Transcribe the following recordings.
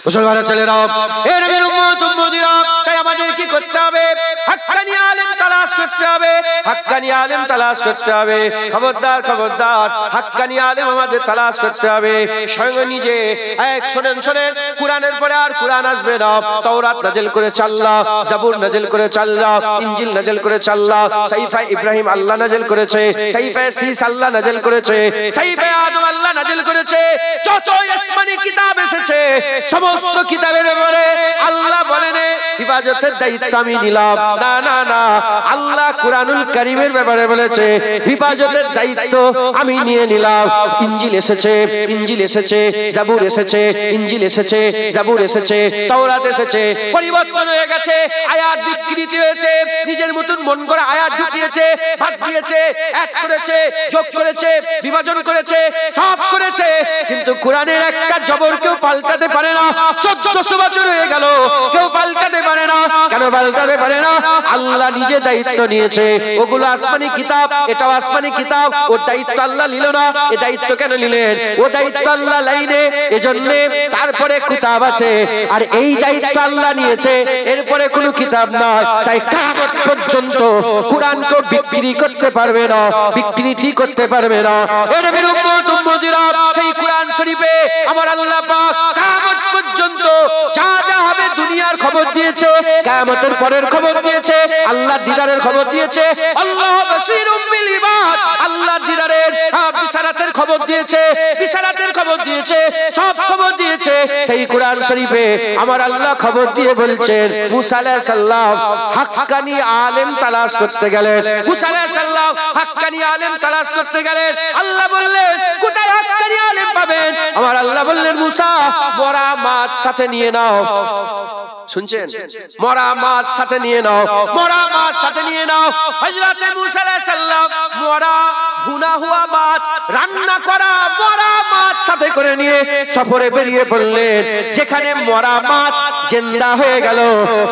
মুসলমানের ছেলেরা, এ নবীর উম্মত উম্মতিরা, তাই আমাদের কি করতে হবে? হাক্কানি আলেম তালাশ করতে হবে, হাক্কানি আলেম তালাশ করতে হবে। খবরদার খবরদার, হাক্কানি আলেম আমাদের তালাশ করতে হবে। স্বয়ং নিজে শোনেন শোনেন, কোরআনের পরে আর কোরআন আসবে না। তাওরাত নাযিল করেছে আল্লাহ, জাবুর নাযিল করেছে আল্লাহ, ইনজিল নাযিল করেছে আল্লাহ, সাহিফা ইব্রাহিম আল্লাহ নাযিল করেছে, সাহিফা শীস আল্লাহ নাযিল করেছে, সাহিফা আদম আল্লাহ নাযিল করেছে। যত আসমানি কিতাব এসেছে সমস্ত কিতাবের ব্যাপারে আল্লাহ বলেন হিফাজতের দায়িত্ব আমি নিলাম। না না না, আল্লাহ কুরআনুল কারীমের ব্যাপারে বলেছে হিফাজতের দায়িত্ব আমি নিয়ে নিলাম। ইনজিল এসেছে, ইনজিল এসেছে, জাবুর এসেছে, ইনজিল এসেছে, জাবুর এসেছে, তাওরাত এসেছে, পরিবর্তন হয়ে গেছে, আয়াত বিকৃতি হয়েছে, নিজের মতন মন করে আয়াত ঢুকিয়েছে, বাদ দিয়েছে, এক করেছে, যোগ করেছে, বিভাজন করেছে, সব করেছে, কিন্তু কোরআনের একটা জবর কেউ পাল্টাতে পারে না। 1400 বছর হয়ে গেল, কেউ পাল্টাতে পারে না। কেন পাল্টাতে পারে না? আল্লাহ নিজে দায়িত্ব নিয়েছে। ওগুলো আসমানি কিতাব, এটাও আসমানি কিতাব, ওর দায়িত্ব আল্লাহ নিল না। এই দায়িত্ব কেন নিলেন? ও দায়িত্ব আল্লাহ লাইনে, এজন্য তারপরে কিতাব আছে, আর এই দায়িত্ব আল্লাহ নিয়েছে, এরপরে কোনো কিতাব নয়। তাই কিয়ামত পর্যন্ত কোরআনকে বিক্রি করতে পারবে না, বিকৃতি করতে পারবে না। এ নবীর উম্মত উম্মতিরা, সেই কোরআন শরীফে আমার আল্লাহ পাক কিয়ামত পর্যন্ত যা যা হবে দুনিয়ার খবর দিয়েছে, কিয়ামতের পরের খবর দিয়েছে, আল্লাহর দিদারের খবর দিয়েছে। আল্লাহ বাসীরুম বিল ইবাদ, আল্লাহর দিদারের বিশারাতের খবর দিয়েছে, বিশারাতের খবর দিয়েছে, সব খবর দিয়েছে। সেই কোরআন শরীফে আমার আল্লাহ খবর দিয়ে বলছেন মুসা আলাইহিস সালাম হাক্কানি আলেম তালাশ করতে গেলেন। মুসা আলাইহিস সালাম হাক্কানি আলেম তালাশ করতে গেলেন। আল্লাহ বললেন কোথায় হাক্কানি আলেম পাবেন? আমার আল্লাহ বললেন মুসা, মরা মাছ সাথে নিয়ে নাও। শুনছেন? মরা মাছ সাথে নিয়ে নাও, মরা মাছ সাথে নিয়ে নাও। হযরতে মুসা আলাইহিস সালাম মরা ভুনা হুয়া মাছ, রান্না করা মরা মাছ সাথে করে নিয়ে সফরে বেরিয়ে পড়লেন। যেখানে মরা মাছ জিন্দা হয়ে গেল,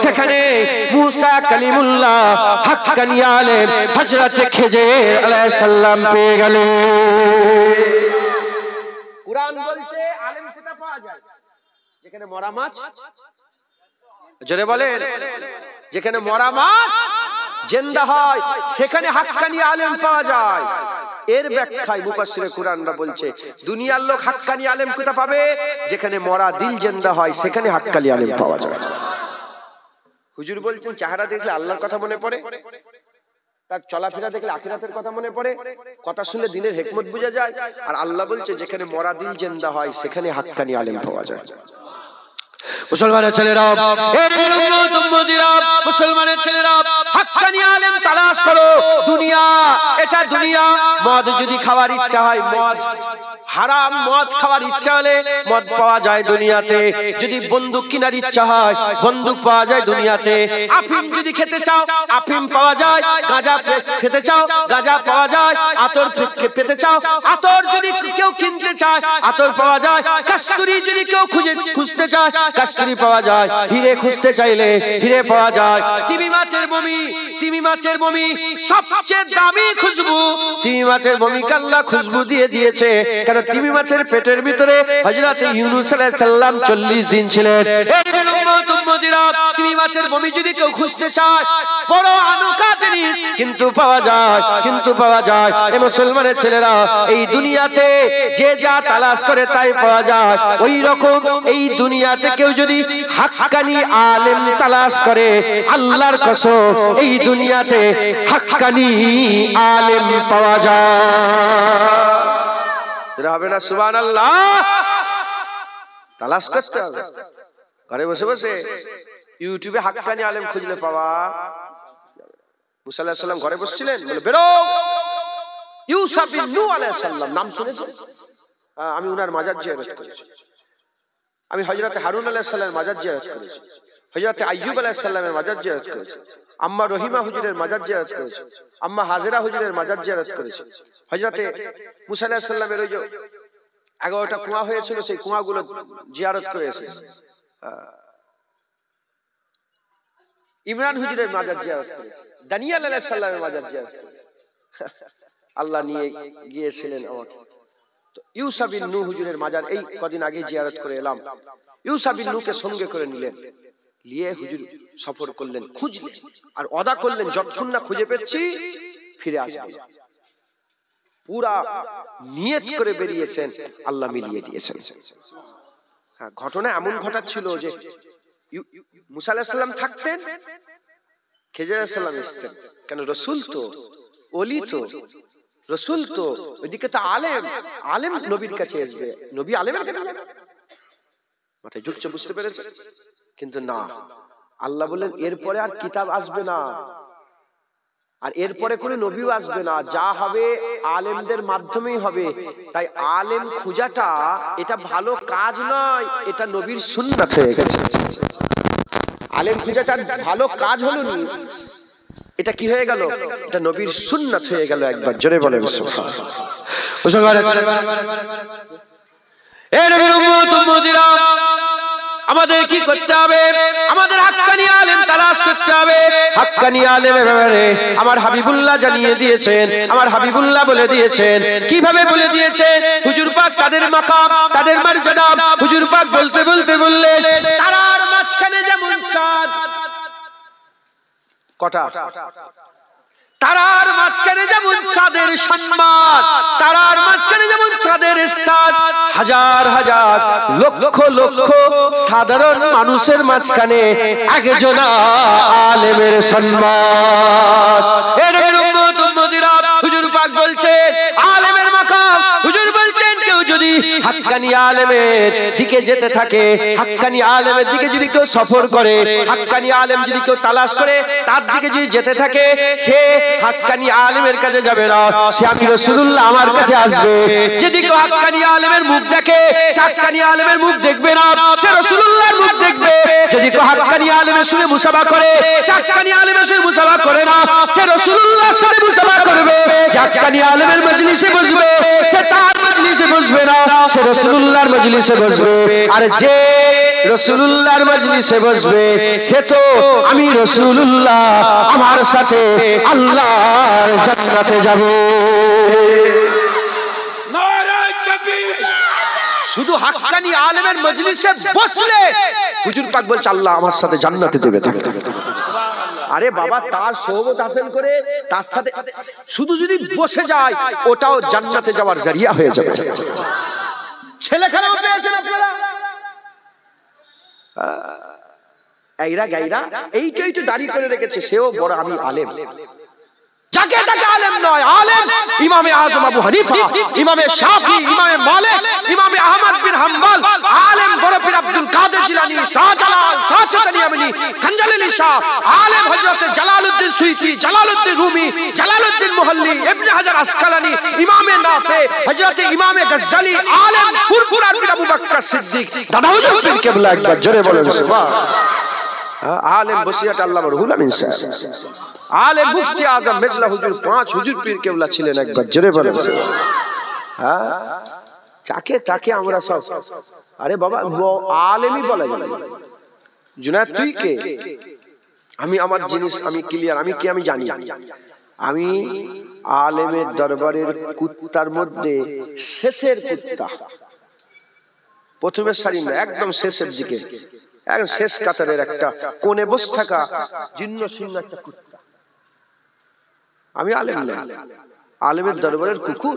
সেখানে মুসা কালিমুল্লাহ হাক্কানি আলেম হযরতে খিজির আলাইহিস সালাম পেয়ে গেলেন। কুরআন বলছে আলেম কোথা পাওয়া যায়? যেখানে মরা মাছ, জোরে বলেন, যেখানে মরা মাছ জিন্দা হয় সেখানে হাক্কানি আলেম পাওয়া যায়। এর ব্যাখ্যায় মুফাসসিরে কুরআনরা বলছে দুনিয়ার লোক হাক্কানি আলেম কোথা পাবে? যেখানে মরা দিল জিন্দা হয় সেখানে হাক্কানি আলেম পাওয়া যায়। হুজুর বলছেন চেহারা দেখলে আল্লাহর কথা মনে পড়ে, তার চলাফেরা দেখলে আখিরাতের কথা মনে পড়ে, কথা শুনলে দিনের হিকমত বোঝা যায়। আর আল্লাহ বলছে যেখানে মরা দিল জিন্দা হয় সেখানে হাক্কানি আলেম পাওয়া যায়। মুসলমানের ছেলেরা, এ নবীর উম্মত উম্মতিরা, মুসলমানের ছেলেরা, হাক্কানি আলেম তালাশ করো। দুনিয়া, এটা দুনিয়া। মদ যদি খাওয়ার ইচ্ছা হয়, মদ হারাম মদ খাওয়ার ইচ্ছা হলে মদ পাওয়া যায় দুনিয়াতে। যদি বন্দুক কেনার ইচ্ছা হয়, বন্দুক পাওয়া যায় দুনিয়াতে। আফিম যদি খেতে চাও, আফিম পাওয়া যায়। গাঁজা খেতে চাও, গাঁজা পাওয়া যায়। আতর পেতে চাও, আতর যদি কেউ কিনতে চায়, আতর পাওয়া যায়। কস্তুরী যদি কেউ খুঁজতে চায়, কস্তুরী পাওয়া যায়। হিরে খুঁজতে চাইলে হিরে পাওয়া যায়। তিমি মাছের বমি, তিমি মাছের বমি সবচেয়ে দামি খুশবু। তিমি মাছের বমি আল্লাহ খুশবু দিয়ে দিয়েছে। কারণ তিমি মাছের পেটের ভিতরে হযরতে ইউনূস আলাইহিস সালাম 40 দিন ছিলেন। এই উম্মত উম্মতিরা, তিমি মাছের বমি যদি কেউ খুঁজতে চায়, বড় আনুকা জিনিস, কিন্তু পাওয়া যায়, কিন্তু পাওয়া যায়। এই মুসলমানের ছেলেরা, এই দুনিয়াতে যে যা তালাশ করে তাই পাওয়া যায়। ওই রকম এই দুনিয়াতে কেউ যদি হাক্কানি আলেম তালাশ করে, আল্লাহর কসম এই দুনিয়াতে হাক্কানি আলেম পাওয়া যায়। হবে না? সুবহানাল্লাহ। তালাশ করতে হবে। ঘরে বসে বসে ইউটিউবে হাক্কানি আলেম খুঁজলে পাওয়া। মুসা আলাইহিস সালাম ঘরে বসছিলেন, বলে বেরো। ইউসুফ বিন নূহ আলাইহিস সালাম নাম শুনেছেন? আমি উনার মাজার জিয়ারত করেছি। আমি হযরতে হারুন আলাইহিস সালামের মাজার জিয়ারত করেছি। হযরতে আইয়ুব আলাইহিস সালামের মাজার জিয়ারত করেছি। আম্মা রহিমা হুজুরের মাজার জিয়ারত করেছি। আম্মা হাজেরা হুজুরের মাজার জিয়ারত করেছি। হযরতে মুসা আলাইহিস সালামের ওই যে 11টা কুয়া হয়েছিল, সেই কুয়াগুলো জিয়ারত করেছে। ইমরান হুজুরের মাজার জিয়ারত করেছে। দানিয়েল আলাইহিস সালামের মাজার জিয়ারত করেছে। আল্লাহ নিয়ে গিয়েছিলেন আমাকে। তো ইউসা বিন নূহ হুজুরের মাজার এই কদিন আগে জিয়ারত করে এলাম। ইউসা বিন নূহকে সঙ্গে করে নিলেন, নিয়ে হুজুর সফর করলেন, খুঁজলেন আর ওয়াদা করলেন যতক্ষণ না খুঁজে পেয়েছি ফিরে আসবেন। পুরা নিয়ত করে বেরিয়েছেন, আল্লাহ মিলিয়ে দিয়েছেন। হ্যাঁ, ঘটনা এমন ঘটাচ্ছিল যে মুসা আলাইহিস সালাম থাকতেন, খেজর আলাইহিস সালাম আসতেন। কেন? রাসূল তো, ওলি তো, রাসূল তো, ওইদিকে তো আলেম, আলেম নবীর কাছে আসবে, নবী আলেমের কাছে যাবে। মাথায় ঢুকছে, বুঝতে পেরেছে? কিন্তু না, আল্লাহ বলেন এরপরে আর কিতাব আসবে না, আর এরপরে কোনো নবীও আসবে না, যা হবে আলেমদের মাধ্যমেই হবে। তাই আলেম খোঁজাটা এটা ভালো কাজ নয়, এটা নবীর সুন্নাত হয়ে গেছে। আলেম খোঁজাটা ভালো কাজ হলো না, এটা কি হয়ে গেল? এটা নবীর সুন্নাত হয়ে গেল। একবার জোরে বলেন সুবহানাল্লাহ। এ নবীর উম্মত উম্মতিরা, আমাদের কি করতে হবে? আমাদের হাক্কানি আলেম তালাশ করতে হবে। হাক্কানি আলেমের ব্যাপারে আমার হাবিবুল্লাহ জানিয়ে দিয়েছেন, আমার হাবিবুল্লাহ বলে দিয়েছেন। কিভাবে বলে দিয়েছেন? হুজুর পাক তাদের মাকাম, তাদের মর্যাদা হুজুর পাক বলতে বলতে বললেন, তারার মাঝখানে যেমন চাঁদ, কটা? তারার মাঝখানে যেমন চাঁদের সম্মান, তারার মাঝখানে যেমন চাঁদের স্থান, হাজার হাজার লক্ষ লক্ষ সাধারণ মানুষের মাঝখানে একজন আলেমের সম্মান। এর উম্মত উম্মতিরা, হুজুর পাক বলছেন আলেমের মাকাম, হুজুর বলছেন কেউ যদি হাক্কানি আলেমের দিকে যেতে থাকে, হাক্কানি আলেমের দিকে যদি কেউ সফর করে, হাক্কানি আলেম যদি কেউ তালাশ করে, তার দিকে যদি যেতে থাকে, সে হাক্কানি আলেমের কাছে যাবে না, সে আমি রাসূলুল্লাহ আমার কাছে আসবে। যদি কেউ হাক্কানি আলেমের মুখ দেখে, সে হাক্কানি আলেমের মুখ দেখবে না, সে রাসূলুল্লাহর মুখ দেখবে। যদি কেউ হাক্কানি আলেমের সঙ্গে মুসাফা করে, সে হাক্কানি আলেমের সঙ্গে মুসাফা করে না, সে রাসূলুল্লাহর সাথে মুসাফা করবে। যে হাক্কানি আলেমের মজলিসে বসবে, সে তার মজলিসে বসবে না, সে রাসূলুল্লাহর মজলিসে বসবে। আর যে রাসূলুল্লাহর মজলিসে বসবে, সে তো আমি রাসূলুল্লাহ আমার সাথে আল্লাহর জান্নাতে যাব। নারায়ে তাকবীর। শুধু হাক্কানি আলেমের মজলিসে বসলে হুজুর পাক বলছে আল্লাহ আমার সাথে জান্নাতে দেবে। আরে বাবা, তার সোহবত হাসিল করে তার সাথে শুধু যদি বসে যায়, ওটাও জান্নাতে যাওয়ার জরিয়া হয়ে যাবে। ছেলে খেলাও পেয়েছেন আপনারা, এইরা গাইরা এইটাই তো দাড়ি করে রেখেছে, সেও বড় আমি আলেম। যাকে তাকে আলেম নয়, আলেম ইমামে আজম আবু হানিফা, ইমামে শাফি, ইমামে মালিক, ইমামে আহমদ বিন হাম্বল, আলেম বড় পীর আব্দুল কাদের জিলানী, শাহজালাল, শাহজালাল ইয়ামানি, খঞ্জালি শাহ, আলেম হযরত Jalaluddin Suyuti, Jalaluddin Rumi, Jalaluddin Mahalli, Ibn Hajar Asqalani, ইমামে নাফে, হযরত ইমামে গজ্জালি, আলেম কুরকুরার পীর আবু বকর সিদ্দিক, দাদা হুজুর পীর কিবলা। একবার জোরে বলেন সুবহানাল্লাহ। আলেম বসিয়াত আল্লামা রুহুল আমিন সাহেব, আলেম মুফতি আজম মেজলা হুজুর, 5 হুজুর পীর কেবলা ছিলেন। একবার জোরে বলেন। হ্যাঁ, চাকে তাকে আমরা সব, আরে বাবা আলেমই বলা যায়। জুনায়েদ তুই কে? আমি আমার জিনিস আমি ক্লিয়ার, আমি কি আমি জানি। আমি আলেমের দরবারের কুত্তার মধ্যে শেষের কুত্তা, প্রথমের সারি না, একদম শেষের দিকে, একদম শেষ কাতারের একটা কোণে বসে থাকা জিন্ন শূন্য একটা কুত্তা। আমি আলেম না, আলেমের দরবারের কুকুর।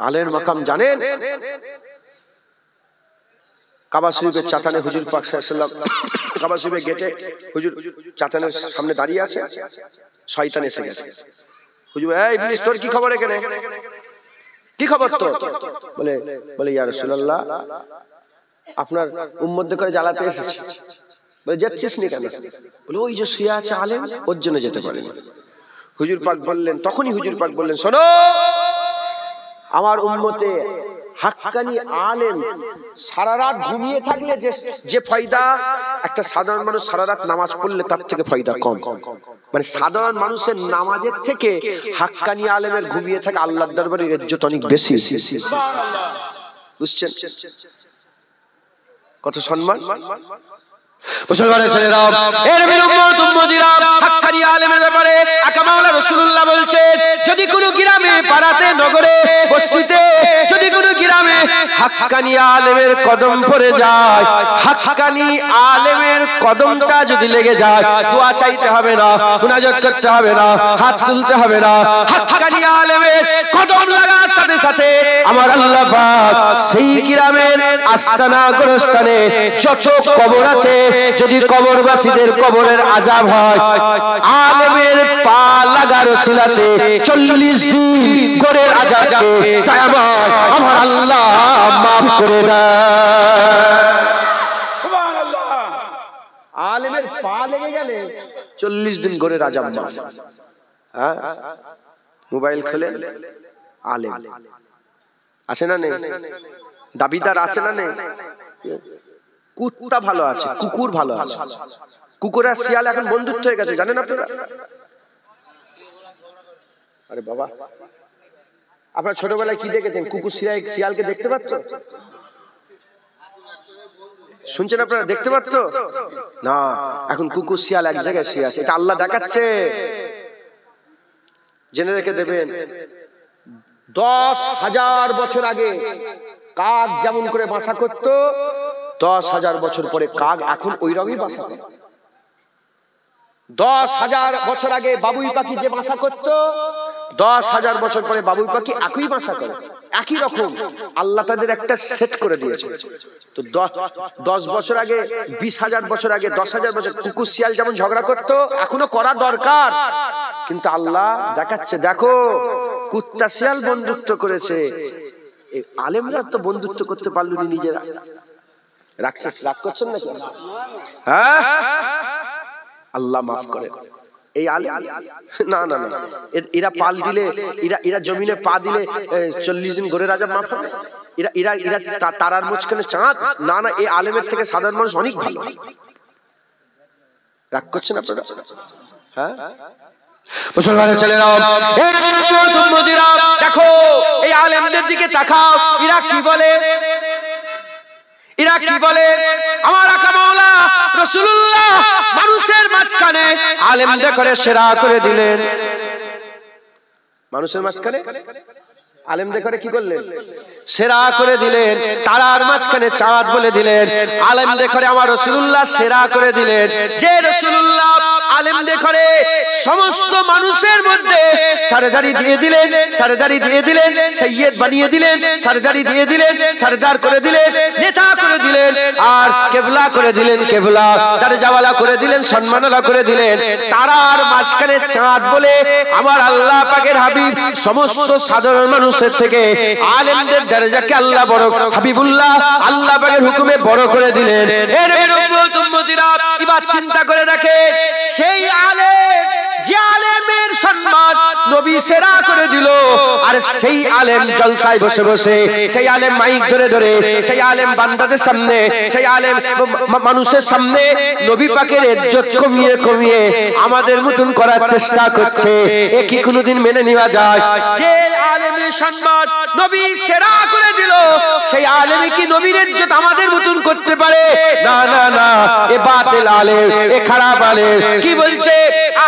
আলেমের মাকাম জানেন? কাবা শরীফের চাতানে হুজুর পাক সাল্লাল্লাহু আলাইহি ওয়াসাল্লাম, কাবা শরীফের গেটে হুজুর চাতানের সামনে দাঁড়িয়ে আছে, শয়তান এসে গেছে। হুজুর, এই ইবলিস তোর কি খবর এখানে? কি খবর তোর? বলে ইয়া রাসূলুল্লাহ, আপনার উম্মতদের করে জ্বালাতে এসেছি। বলে যাচ্ছিস নি কেন? বলে ওই যে শুয়ে আছে আলেম, ওর জন্য যেতে পারেনি। হুজুর পাক বললেন, তখনই হুজুর পাক বললেন, শোনো, আমার উম্মতে হাক্কানি আলেম সারা রাত ঘুমিয়ে থাকলে যে ফায়দা, একটা সাধারণ মানুষ সারা রাত নামাজ পড়লে তার থেকে ফায়দা কম। মানে সাধারণ মানুষের নামাজের থেকে হাক্কানি আলেমের ঘুমিয়ে থাকে আল্লাহর দরবারে ইজ্জত অনেক বেশি। বুঝছেন কত সম্মান? মুসলমানের ছেলেরা, এর উম্মত উম্মতিরা, হাক্কানি আলেমের ব্যাপারে আকা মাওলা রাসূলুল্লাহ বলছেন, যদি কোনো গ্রামে পাড়াতে নগরে বস্তিতে যদি কোনো গ্রামে হাক্কানি আলেমের কদম পড়ে যায়, হাক্কানি আলেমের কদমটা যদি লেগে যায়, দোয়া চাইতে হবে না, মুনাজাত করতে হবে না, হাত তুলতে হবে না, হাক্কানি আলেমের কদম লাগার সাথে সাথে আমার আল্লাহ পাক সেই গ্রামের আস্তানা গোরস্থানে যত কবর আছে, যদি কবরবাসীদের কবরের আযাব হয়, আলেমের পা লাগার ওসিলাতে 40 দিন গোরের আযাবকে তাই আমার আল্লাহ মাফ করে দেয়। সুবহানাল্লাহ। আলেমের পা লেগে গেলে 40 দিন গোরের আযাব মাফ। হ্যাঁ, মোবাইল খুলে আলেম আছে না নেই? দাবিদার আছে না নেই? কুত্তা ভালো আছে, কুকুর ভালো আছে। কুকুর আর শিয়াল এখন বন্ধুত্ব হয়ে গেছে, জানেন আপনারা? আরে বাবা, আপনারা ছোটবেলায় কি দেখেছেন? কুকুর শিয়ালকে দেখতে পারতো? শুনছেন আপনারা? দেখতে পারতো না। এখন কুকুর শিয়াল এক জায়গায় শুয়ে আছে, এটা আল্লাহ দেখাচ্ছে। জেনে রেখে দেবেন, 10,000 বছর আগে কাক যেমন করে বাসা করত, 10,000 বছর পরে কাক এখন ওই রকমই বাসা করে। 10,000 বছর আগে বাবুই পাখি যে বাসা করত, 10,000 বছর পরে বাবুই পাখি একই বাসা করে, একই রকম। আল্লাহ তাদের একটা সেট করে দিয়েছে। তো 10 বছর আগে, 20,000 বছর আগে, 10,000 বছর কুকুর শিয়াল যেমন ঝগড়া করত, এখনো করা দরকার। কিন্তু আল্লাহ দেখাচ্ছে, দেখো কুত্তা শিয়াল বন্ধুত্ব করেছে, এই আলেমরা তো বন্ধুত্ব করতে পারলো না নিজেরা। রাগ করছেন নাকি? হ্যাঁ, আল্লাহ মাফ করে। এই আলেম না না না, এরা পাল দিলে, এরা জমিনে পা দিলে 40 দিন গোরের আযাব মাফ হবে? এরা তারার মাঝখানে চাঁদ? না না, এই আলেমের থেকে সাধারণ মানুষ অনেক ভালো। রাগ করছেন আপনারা? হ্যাঁ, মুসলমানের ছেলেরা, দেখো এই আলেমদের দিকে তাকাও, এরা কি বলে? এরা কি বলে? আমার আকা মাওলা রাসূলুল্লাহ মানুষের মাঝখানে আলেমদের করে সেরা করে দিলেন। মানুষের মাঝখানে আলেমদের করে কি করলেন? সেরা করে দিলেন। তারার মাঝখানে চাঁদ বলে দিলেন। আলেমদের করে আমার রাসূলুল্লাহ সেরা করে দিলেন। যে রাসূলুল্লাহ আলেমদের করে সমস্ত মানুষের মধ্যে সরদারি দিয়ে দিলেন, সরদারি দিয়ে দিলেন, সৈয়দ বানিয়ে দিলেন, সরদারি দিয়ে দিলেন, সরদার করে দিলেন, নেতা করে দিলেন, আর কেবলা করে দিলেন, কেবলা দরজাওয়ালা করে দিলেন, সম্মানওয়ালা করে দিলেন। তারার মাঝখানে চাঁদ বলে আমার আল্লাহ পাকের হাবিব সমস্ত সাধারণ মানুষের থেকে আলেমদের দরজাকে আল্লাহ বড়, হাবিবুল্লাহ আল্লাহ পাকের হুকুমে বড় করে দিলেন। এর উম্মত উম্মতিরা এবার চিন্তা করে দেখে, সেই আলেম, যে আলেমের সম্মান নবী সেরা করে দিল, আর সেই আলেম জলসায় বসে বসে, সেই আলেম মাইক ধরে ধরে, সেই আলেম বান্দাদের সামনে, সেই আলেম মানুষের সামনে নবী পাকের ইজ্জত কমিয়ে কমিয়ে আমাদের মতন করার চেষ্টা করছে। এ কি কোনোদিন মেনে নেওয়া যায়? যে আলেমের সম্মান নবী সেরা করে দিল, সেই আলেমই কি নবীর ইজ্জত আমাদের মতন করতে পারে? না না না, এ বাতিল আলেম, এ খারাপ আলেম। কি বলছে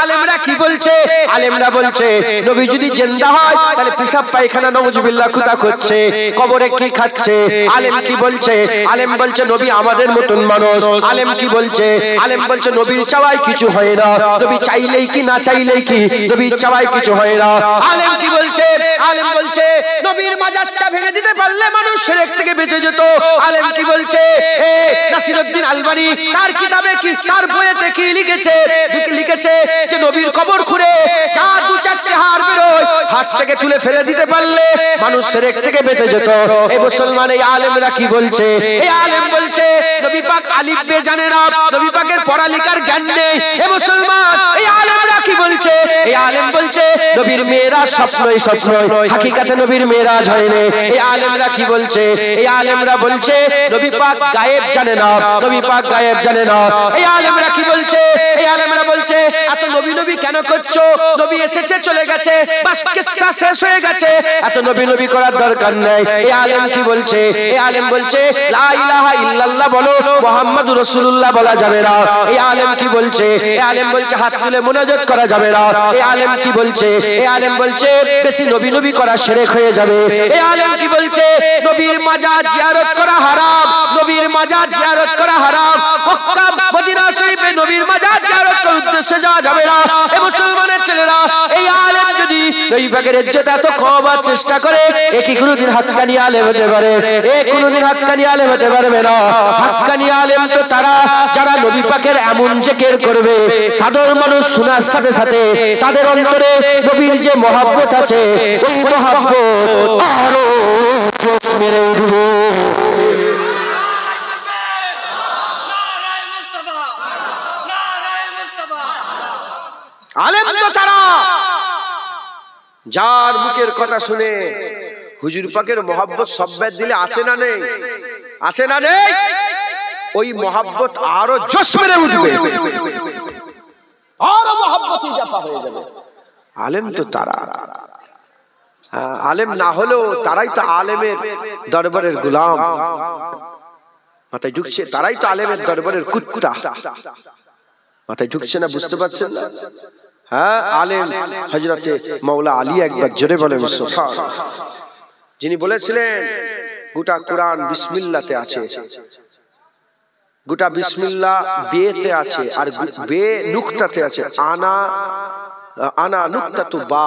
আলেমরা? কি বলছে আলেমরা? বলছে নবী যদি জিন্দা হয় তাহলে পেশাব পায়খানা নাউজুবিল্লাহ কোথা করছে, কবরে কি খাচ্ছে? আলেম কি বলছে? আলেম বলছে নবী আমাদের মতন মানুষ। আলেম কি বলছে? আলেম বলছে নবীর চাওয়ায় কিছু হয় না, নবী চাইলেই কি না চাইলেই কি, নবীর চাওয়ায় কিছু হয় না। আলেম কি বলছে? আলেম বলছে নবীর মাজারটা ভেঙে দিতে পারলে মানুষ শিরক থেকে বেঁচে যেত। আলেম কি বলছে? নাসিরউদ্দিন আলবানী তার কিতাবে কি, তার বইতে কি লিখেছে? লিখেছে যে নবীর কবর খুঁড়ে যা 2-4টে হাড় বেরোয়, হাত থেকে তুলে ফেলে দিতে পারলে মানুষ শিরক থেকে বেঁচে যেত। এই মুসলমান, এই আলেমরা কি বলছে? এই আলেম বলছে নবী পাক আলিফ বে জানে না, নবী পাকের পড়ালেখার জ্ঞান নেই। এই মুসলমান, এই আলেমরা কি বলছে? এই আলেম বলছে নবীর মেয়েরাজ স্বপ্নই স্বপ্ন, হাকিকাতে নবীর মেয়েরাজ হয়নি। এই আলেমরা কি বলছে? এই আলেমরা বলছে নবী পাক গায়েব জানে না, নবী পাক গায়েব জানে না। এই আলেমরা কি বলছে? এই আলেমরা বলছে এত নবী নবী কেন করছো? নবী এসেছে চলে গেছে, বাস কিসসা শেষ হয়ে গেছে, এত নবী নবী করার দরকার নেই। এই আলেম কি বলছে? এই আলেম বলছে লা ইলাহা ইল্লাল্লাহ বলো, মুহাম্মাদুর রাসূলুল্লাহ বলা যাবে না। এই আলেম কি বলছে? এই আলেম বলছে হাত তুলে মুনাজাত করা যাবে না। এই আলেম কি বলছে? এই আলেম বলছে বেশি নবী নবী করা শিরক হয়ে যাবে। এই আলেম কি বলছে? নবীর মাজার জিয়ারত করা হারাম, নবীর মাজার জিয়ারত করা হারাম। মক্কা মদিনা শরীফে নবীর মাজার জিয়ারত করার উদ্দেশ্যে যাওয়া যাবে না। এই মুসলমানের ছেলেরা, এই আলেম যদি নবী পাকের ইজ্জত এত কমার চেষ্টা করে, এ কি কোনোদিন হাক্কানি আলেম হতে পারে? এ কোনোদিন হাক্কানি আলেম হতে পারবে না। হাক্কানি আলেম তো তারা যারা নবী পাকের এমন জিকির করবে, সাধারণ মানুষ শোনার সাথে সাথে তাদের অন্তরে নবীর যে মহব্বত আছে, ওই মহব্বত আরো জোশ মেরে উঠবে। আলেম তো তারা যার মুখের কথা শুনে হুজুর পাকের মহব্বত সব্বাত দিলে আছে না নেই? আছে না নেই? ওই মহব্বত আরো জোশ মেরে উঠবে, আরো মহব্বত ইজাফা হয়ে যাবে। আলেম তো তারা, আলেম না হলেও তারাই তো আলেমের দরবারের গোলাম। মাথায় ঢুকছে? তারাই তো আলেমের দরবারের কুত্তা। মাথায় ঢুকছে না? বুঝতে পারছেন না? হ্যাঁ, আলেম হযরতে মাওলা আলী একবার জোরে বলে মুস্তফা, যিনি বলেছিলেন গোটা কোরআন বিসমিল্লাহতে আছে, গোটা বিসমিল্লাহ বেতে আছে, আর বে নুকতাতে আছে। আনা আনা নুকতাতু বা,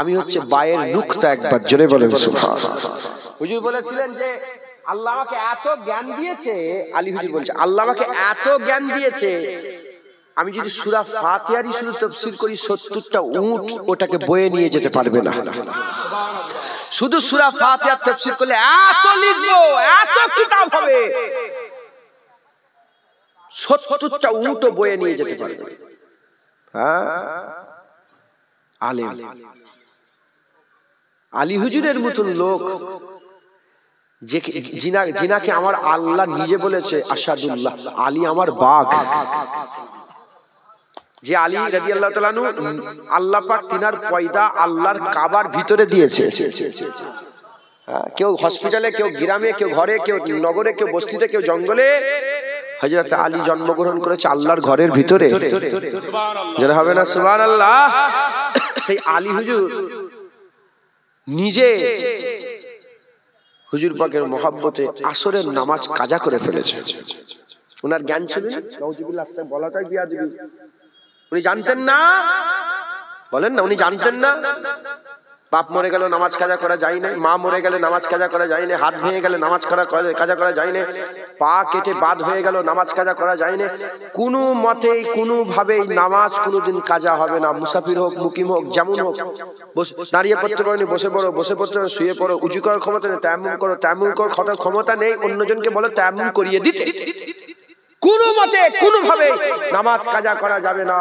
আমি হচ্ছে বায়ের নুকতা। একবার জোরে বলে মুস্তফা। হুজুর বলেছিলেন যে আল্লাহ আমাকে এত জ্ঞান দিয়েছে, আলী হুজুর বলছে আল্লাহ আমাকে এত জ্ঞান দিয়েছে, আমি যদি সূরা ফাতিহারই শুধু তাফসীর করি ৭০টা উট ওটাকে বয়ে নিয়ে যেতে পারবে না। শুধু সূরা ফাতিহার তাফসীর করলে এত লিখবো, এত কিতাব হবে, ৭০টা উটও বয়ে নিয়ে যেতে পারবে। হ্যাঁ, আলেম আলী হুজুরের মতন লোক, যিনাকে আমার আল্লাহ নিজে বলেছে আশহাদুল্লাহ আলী আমার বাঘ। যে আলী রাদিয়াল্লাহু তাআলা আনহু, আল্লাহ পাক তিনার পয়দা আল্লাহর কাবার ভিতরে দিয়েছে। কেউ হসপিটালে, কেউ গ্রামে, কেউ ঘরে, কেউ নগরে, কেউ বস্তিতে, কেউ জঙ্গলে, হযরত আলী জন্মগ্রহণ করেছে আল্লাহর ঘরের ভিতরে। যারা হবে না সুবহানাল্লাহ। সেই আলী হুজুর নিজে হুজুর পাকের মহব্বতে আসরের নামাজ কাজা করে ফেলেছে। ওনার জ্ঞান ছিল না, নাউজুবিল্লাহ, আস্তে বলাটাই বিয়াদবি। উনি জানতেন না, বলেন না, উনি জানতেন না বাপ মরে গেল নামাজ কাজা করা যায় না, মা মরে গেলে নামাজ কাজা করা যায় না, হাত ভেঙে গেলে নামাজ কাজা করা যায় না, পা কেটে বাদ হয়ে গেল নামাজ কাজা করা যায় না। কোনো মতেই কোনো ভাবেই নামাজ কোনোদিন কাজা হবে না। মুসাফির হোক, মুকিম হোক, যেমন হোক, দাঁড়িয়ে পড়তে পারেনি বসে পড়ো, বসে পড়তে পারো শুয়ে পড়ো, উঁচু করার ক্ষমতা নেই তায়াম্মুম করো, তায়াম্মুম করার ক্ষমতা নেই অন্যজনকে বলো তায়াম্মুম করিয়ে দিতে। কোনো মতে কোনো ভাবে নামাজ কাজা করা যাবে না।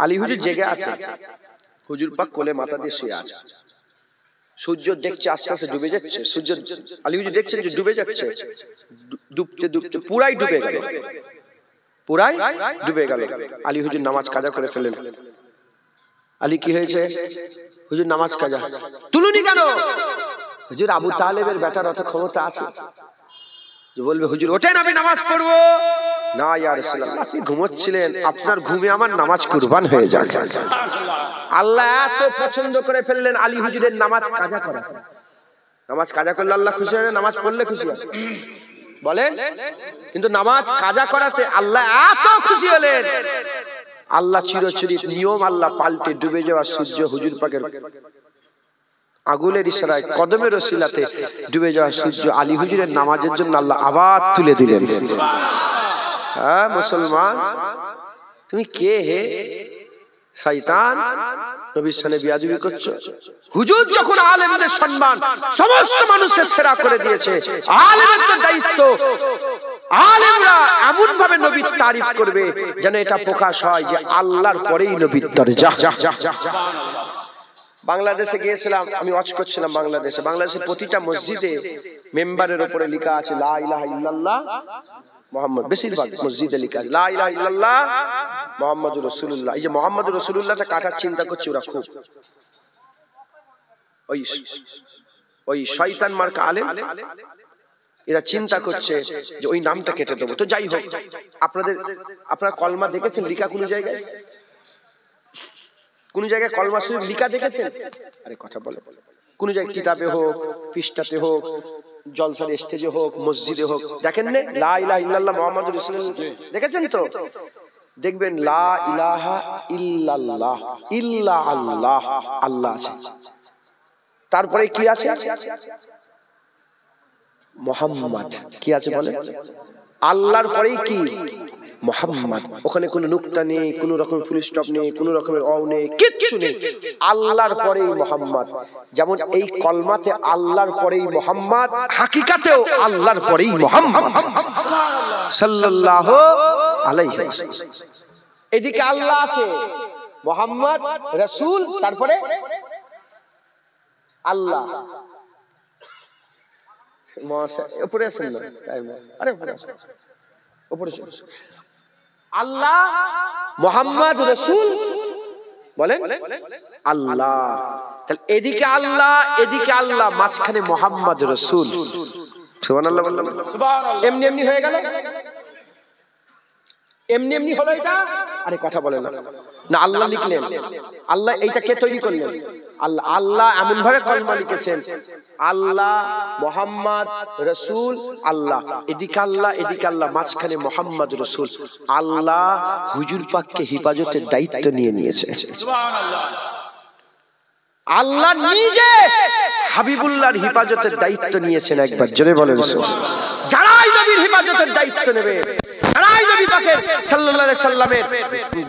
আলী হুজুর জেগে আছে, হুজুর পাক কোলে মাথা দিয়ে শুয়ে আছে, সূর্য দেখছে আস্তে আস্তে ডুবে যাচ্ছে, সূর্য আলী হুজুর দেখছেন যে ডুবে যাচ্ছে, ডুবতে ডুবতে পুরাই ডুবে গেল, পুরাই ডুবে গেল। আলী হুজুর নামাজ কাজা করে ফেলেন। আলী কি হয়েছে? হুজুর নামাজ কাজা। তুলুনি কেন? হুজুর আবু তালেবের বেটার অত ক্ষমতা আছে যে বলবে হুজুর ওঠেন আমি নামাজ পড়বো না। ইয়া রাসূলুল্লাহ, আপনি ঘুমোচ্ছিলেন, আপনার ঘুমে আমার নামাজ কুরবান হয়ে যাক। আল্লাহ এত পছন্দ করে ফেললেন আলী হুজুরের নামাজ কাজা করা। নামাজ কাজা করলে আল্লাহ খুশি হয় না? নামাজ পড়লে খুশি হয় বলেন? কিন্তু নামাজ কাজা করাতে আল্লাহ এত খুশি হলেন, আল্লাহ চিরচরিত নিয়ম আল্লাহ পাল্টে ডুবে যাওয়া সূর্য হুজুর পাকের আগুলের ইশারায় কদমের ওসিলাতে ডুবে যাওয়া সূর্য আলী হুজুরের নামাজের জন্য আল্লাহ আবার তুলে দিলেন। হ্যাঁ মুসলমান, তুমি কে হে? শয়তান, নবীর সামনে বিয়াদবি করছো। হুজুর যখন আলেমদের সম্মান সমস্ত মানুষের সেরা করে দিয়েছে, আলেমদের দায়িত্ব আলেমরা এমন ভাবে নবীর তারিফ করবে যেন এটা প্রকাশ হয় যে আল্লাহর পরেই নবীর দরজা। বাংলাদেশে গিয়েছিলাম, আমি ওয়াজ করছিলাম বাংলাদেশের প্রতিটা মসজিদে মেম্বারের উপরে লেখা আছে লা ইলাহা ইল্লাল্লাহ মোহাম্মদ, বেশিরভাগ মসজিদে লেখা আছে লা ইলাহা ইল্লাল্লাহ মুহাম্মাদুর রাসূলুল্লাহ। এই যে মুহাম্মাদুর রাসূলুল্লাহটা কাটার চিন্তা করছে ওরা খুব, ওই শয়তান মার্কা আলেম এরা চিন্তা করছে যে ওই নামটা কেটে দেবো। তো যাই হোক, আপনারা কলমা দেখেছেন লিখা কোন জায়গায়? কোন জায়গায় কলমা শরীফ লিখা দেখেছেন? আরে কথা বলে, কোন জায়গায় কিতাবে হোক, পৃষ্ঠাতে হোক, জলসার স্টেজে হোক, মসজিদে হোক, দেখেন না লা ইলাহা ইল্লাল্লাহ মুহাম্মাদুর রাসূলুল্লাহ দেখেছেন তো? দেখবেন লা ইলাহা ইল্লাল্লাহ, ইল্লা আল্লাহ, আল্লাহ আছে, তারপরে কি আছে? মুহাম্মদ। কি আছে বলে? আল্লাহর পরেই কি? মুহাম্মদ। ওখানে কোনো নুকতা নেই, কোনো রকম ফুল স্টপ নেই, কোনো রকমের অ নেই, কিচ্ছু নেই, আল্লাহর পরেই মুহাম্মদ। যেমন এই কলমাতে আল্লাহর পরেই মুহাম্মদ, হাকিকাতেও আল্লাহর পরেই মুহাম্মদ সাল্লাল্লাহু আলাইহি ওয়াসাল্লাম। এদিকে আল্লাহ আছে, মুহাম্মদ রাসূল, তারপরে আল্লাহ। উপরে আছেন না? আরে উপরে আল্লাহ, মুহাম্মদ রাসূল, বলেন আল্লাহ। তাহলে এদিকে আল্লাহ, এদিকে আল্লাহ, মাঝখানে মুহাম্মদ রাসূল। সুবহানাল্লাহ বললাম, সুবহানাল্লাহ। এমনি এমনি হয়ে গেল, এমনি এমনি হলো এটা? আরে কথা বলে না, না আল্লাহ লিখলেন, আল্লাহ এইটা কে তৈরি করলেন? আল্লাহ। আল্লাহ এমন ভাবে কলমা লিখেছেন, আল্লাহ, মুহাম্মদ রাসূল, আল্লাহ। এদিকে আল্লাহ, এদিকে আল্লাহ, মাঝখানে মুহাম্মদ রাসূল। আল্লাহ হুজুর পাককে হেফাজতের দায়িত্ব নিয়ে নিয়েছে। সুবহানাল্লাহ। আল্লাহ নিজে হাবিবুল্লাহর হেফাজতের দায়িত্ব নিয়েছেন। একবার জোরে বলেন সুবহানাল্লাহ। যারাই নবীর হেফাজতের দায়িত্ব নেবে, যারাই নবী পাকের সাল্লাল্লাহু আলাইহি সাল্লামের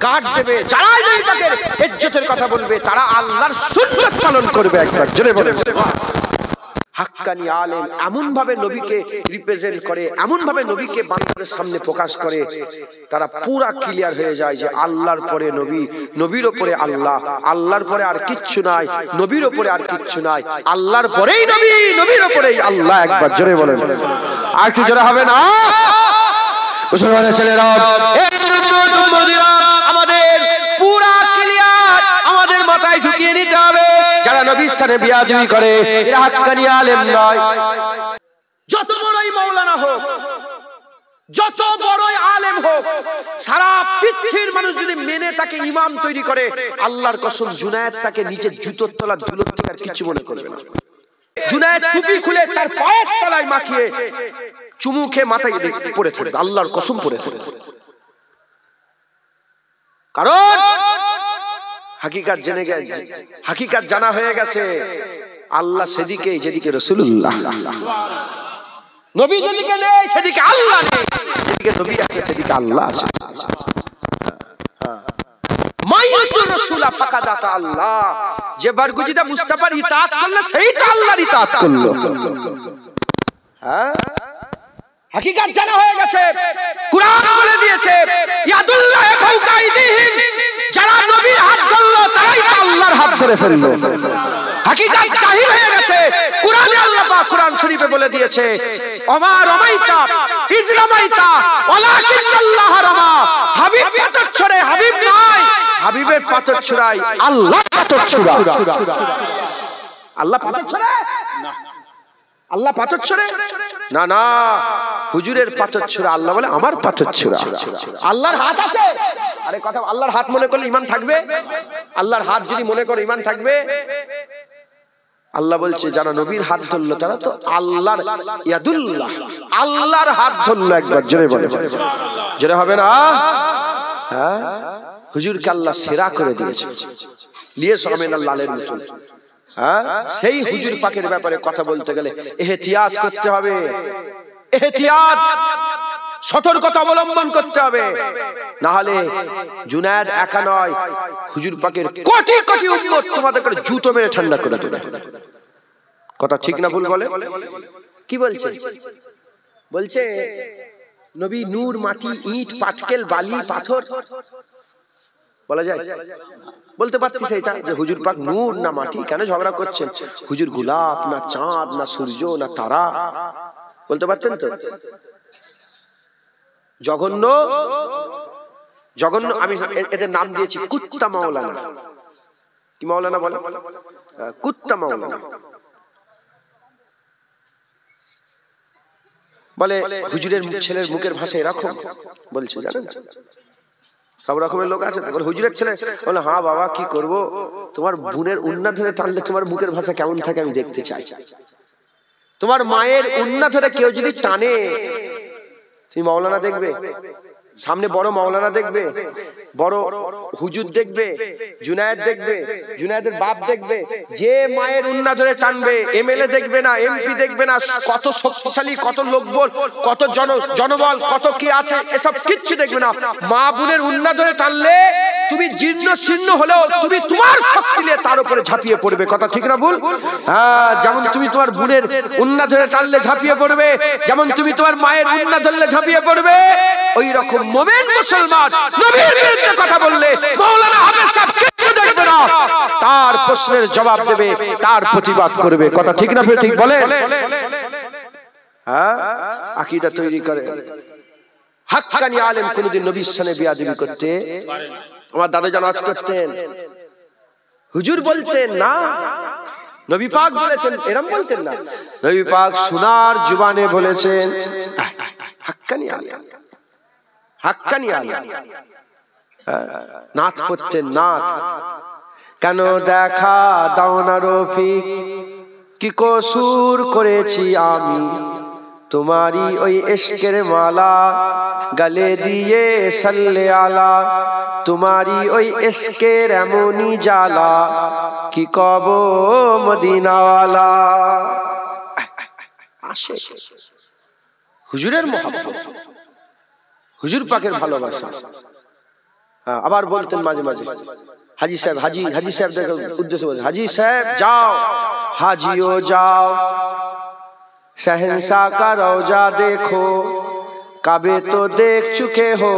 গার্ড দেবে, যারাই নবী পাকের ইজ্জতের কথা বলবে, তারা আল্লাহর সুন্নাত পালন করবে। একবার জোরে বলেন সুবহানাল্লাহ। হাক্কানি আলেম এমন ভাবে নবীকে রিপ্রেজেন্ট করে, এমন ভাবে নবীকে বান্দাদের সামনে প্রকাশ করে, তারা পুরা ক্লিয়ার হয়ে যায় যে আল্লাহর পরে নবী, নবীর উপরে আল্লাহ, আল্লাহর পরে আর কিচ্ছু নাই, নবীর উপরে আর কিচ্ছু নাই, আল্লাহর পরেই নবী, নবীর উপরেই আল্লাহ। একবার জোরে বলেন, আর কি জোরে হবে না? মুসলমানের ছেলেরা, আমাদের পুরা ক্লিয়ার, আমাদের মাথায় ঢুকিয়ে নিতে হবে, যারা নবীর সাথে বিয়াদবি করে এরা হাক্কানি আলেম নয়। যত বড়ই মাওলানা হোক, যত বড়ই আলেম হোক, সারা পৃথিবীর মানুষ যদি মেনে তাকে ইমাম তৈরি করে, আল্লাহর কসম জুনায়েদ তাকে নিজের জুতোর তলা ধুলোর থেকে আর কিছু মনে করবে না। জুনায়েদ টুপি খুলে তার পায়ের তলায় মাখিয়ে চুমু খেয়ে মাথায় পড়ে থাকবে, আল্লাহর কসম পড়ে থাকবে। কারণ হাকিকাত জেনে গেছে, হাকিকাত জানা হয়ে গেছে, আল্লাহ সেদিকে যেদিকে রাসূলুল্লাহ, নবী যেদিকে নেই সেদিকে আল্লাহ নেই, যেদিকে নবী আছে সেদিকে আল্লাহ আছে। মাইয়াতুর রাসূল ফাকাদ আতা আল্লাহ, যে বারগুজিদা মুস্তাফার ইতাআত করলো সেই তো আল্লাহর ইতাআত করলো। হ্যাঁ, হাকিকাত জানা হয়ে গেছে, কুরআন বলে দিয়েছে ইয়াদুল্লাহ ফাওকা আইদিহিম, যারা নবীর হাত ধরলো তারাই তো আল্লাহর হাত ধরে ফেললো। হাকিকাত জাহির হয়ে গেছে, কুরআনে আল্লাহ পাক কুরআন শরীফে বলে দিয়েছে ওমা রামাইতা ইজ রামাইতা ওয়ালাকিন্নাল্লাহ রামা, হাবিব পাথর ছড়ে, হাবিব নয়, হাবিবের পাথর ছড়াই, আল্লাহ পাথর ছড়ায়। আল্লাহ পাথর ছড়ায় না, আল্লাহ পাথর ছড়ে না, না হুজুরের পাথর ছড়া, আল্লাহ বলে আমার পাথর ছড়া। আল্লাহর হাত আছে, আরে কথা, আল্লাহর হাত মনে করলে ঈমান থাকবে? আল্লাহর হাত যদি মনে করে ঈমান থাকবে? আল্লাহ বলছে যারা নবীর হাত ধরলো তারা তো আল্লাহর ইয়াদুল্লাহ, আল্লাহর হাত ধরলো। একবার জোরে বলে, জোরে হবে না? হ্যাঁ, হুজুরকে আল্লাহ সেরা করে দিয়েছে, লিয়ে সমেন লালের মতন। হ্যাঁ, সেই হুজুর পাকের ব্যাপারে কথা বলতে গেলে এহতিয়াত করতে হবে, এহতিয়াত, সতর্কতা অবলম্বন করতে হবে, না হলে জুনায়েদ একা নয়, হুজুর পাকের কোটি কোটি উম্মত তোমাদের করে জুতো মেরে ঠান্ডা করে দেবে। কথা ঠিক না ভুল বলে? কি বলছে? বলছে নবী নূর, মাটি, ইট, পাটকেল, বালি, পাথর বলা যায়? বলতে পারতিস এটা যে হুজুর পাক নূর না মাটি? কেন ঝগড়া করছেন? হুজুর গোলাপ না চাঁদ না সূর্য না তারা? বলতে পারতেন তো? জঘন্য জঘন্য। আমি এদের নাম দিয়েছি কুত্তা মাওলানা। কি মাওলানা বলে? কুত্তা মাওলানা। বলে হুজুরের ছেলের মুখের ভাষা এরকম বলছে, জানেন? সব রকমের লোক আছে। হুজুরের ছেলে বলে, হ্যাঁ বাবা কি করব, তোমার বোনের উন্না ধরে টানলে তোমার মুখের ভাষা কেমন থাকে আমি দেখতে চাই। তোমার মায়ের উন্না ধরে কেউ যদি টানে, তুমি মাওলানা দেখবে, সামনে বড় মাওলানা দেখবে, বড় হুজুর দেখবে, জুনায়েদ দেখবে, জুনায়েদের বাপ দেখবে। যে মায়ের উন্না ধরে টানবে, এমএলএ দেখবে না, এমপি দেখবে না, কত শক্তিশালী, কত লোকবল, কত জনবল, কত কি আছে, এসব কিচ্ছু দেখবে না। মা বোনের উন্না ধরে টানলে তুমি জীর্ণ শীর্ণ হলেও তুমি তোমার শক্তি নিয়ে তার উপরে ঝাঁপিয়ে পড়বে। কথা ঠিক না ভুল? হ্যাঁ, যেমন তুমি তোমার বোনের উন্না ধরে টানলে ঝাঁপিয়ে পড়বে, যেমন তুমি তোমার মায়ের উন্না ধরলে ঝাঁপিয়ে পড়বে, ওই রকম মুমিন মুসলমান নবীর বিরুদ্ধে কথা বললে মাওলানা হাফেজ সাহেব কিছু দেখবে না, তার প্রশ্নের জবাব দেবে, তার প্রতিবাদ করবে। কথা ঠিক না ঠিক বলে? হ্যাঁ, আকীদা তৈরি করে। হাক্কানি আলেম কোনদিন নবীর সামনে বেয়াদবি করতে, আমার দাদা জান আজ করতেন, হুজুর বলতেন না, নবী পাক বলেছেন, এরকম বলতেন না। নবী পাক সোনার জবানে বলেছেন হাক্কানি আলেম, হাক্কানি আলেম। নাচ করতেন, নাচ। কেন দেখা দাও না রফিক, কি কসুর করেছি আমি, তোমারই ওই ইশকের মালা গলে দিয়ে সাল্লে আলা, তোমারই ওই ইশকের এমনই জ্বালা, কি কব মদিনাওয়ালা। আসে হুজুরের মোহাব্বত, হুজুর পাকের ভালোবাসা। আবার বলতেন মাঝে মাঝে, হাজি সাহেব, হাজি সাহেব দেখো উদ্দেশ্য বলছে, হাজি সাহেব যাও, হাজিও যাও, शहंशाह का रौजा देखो, काबे तो देख चुके हो,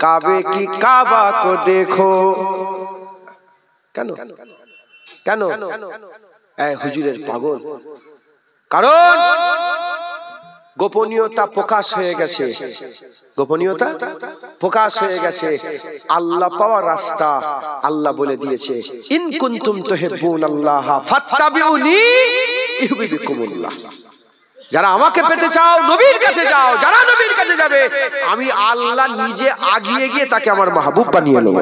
काबे की काबा को देखो। কেন কেন এই হুজুরের পাগল? কারণ গোপনীয়তা প্রকাশ হয়ে গেছে, গোপনীয়তা প্রকাশ হয়ে গেছে। আল্লাহ পাওয়ার রাস্তা আল্লাহ বলে দিয়েছে, ইন কুনতুম তুহিব্বুনাল্লাহ ফাত্তাবিউনি ইউহিব্বুকুমুল্লাহ। যারা আমাকে পেতে চাও নবীর কাছে যাও, যারা নবীর কাছে যাবে আমি আল্লাহ নিজে আগিয়ে গিয়ে তাকে আমার মাহবুব বানিয়ে নেব।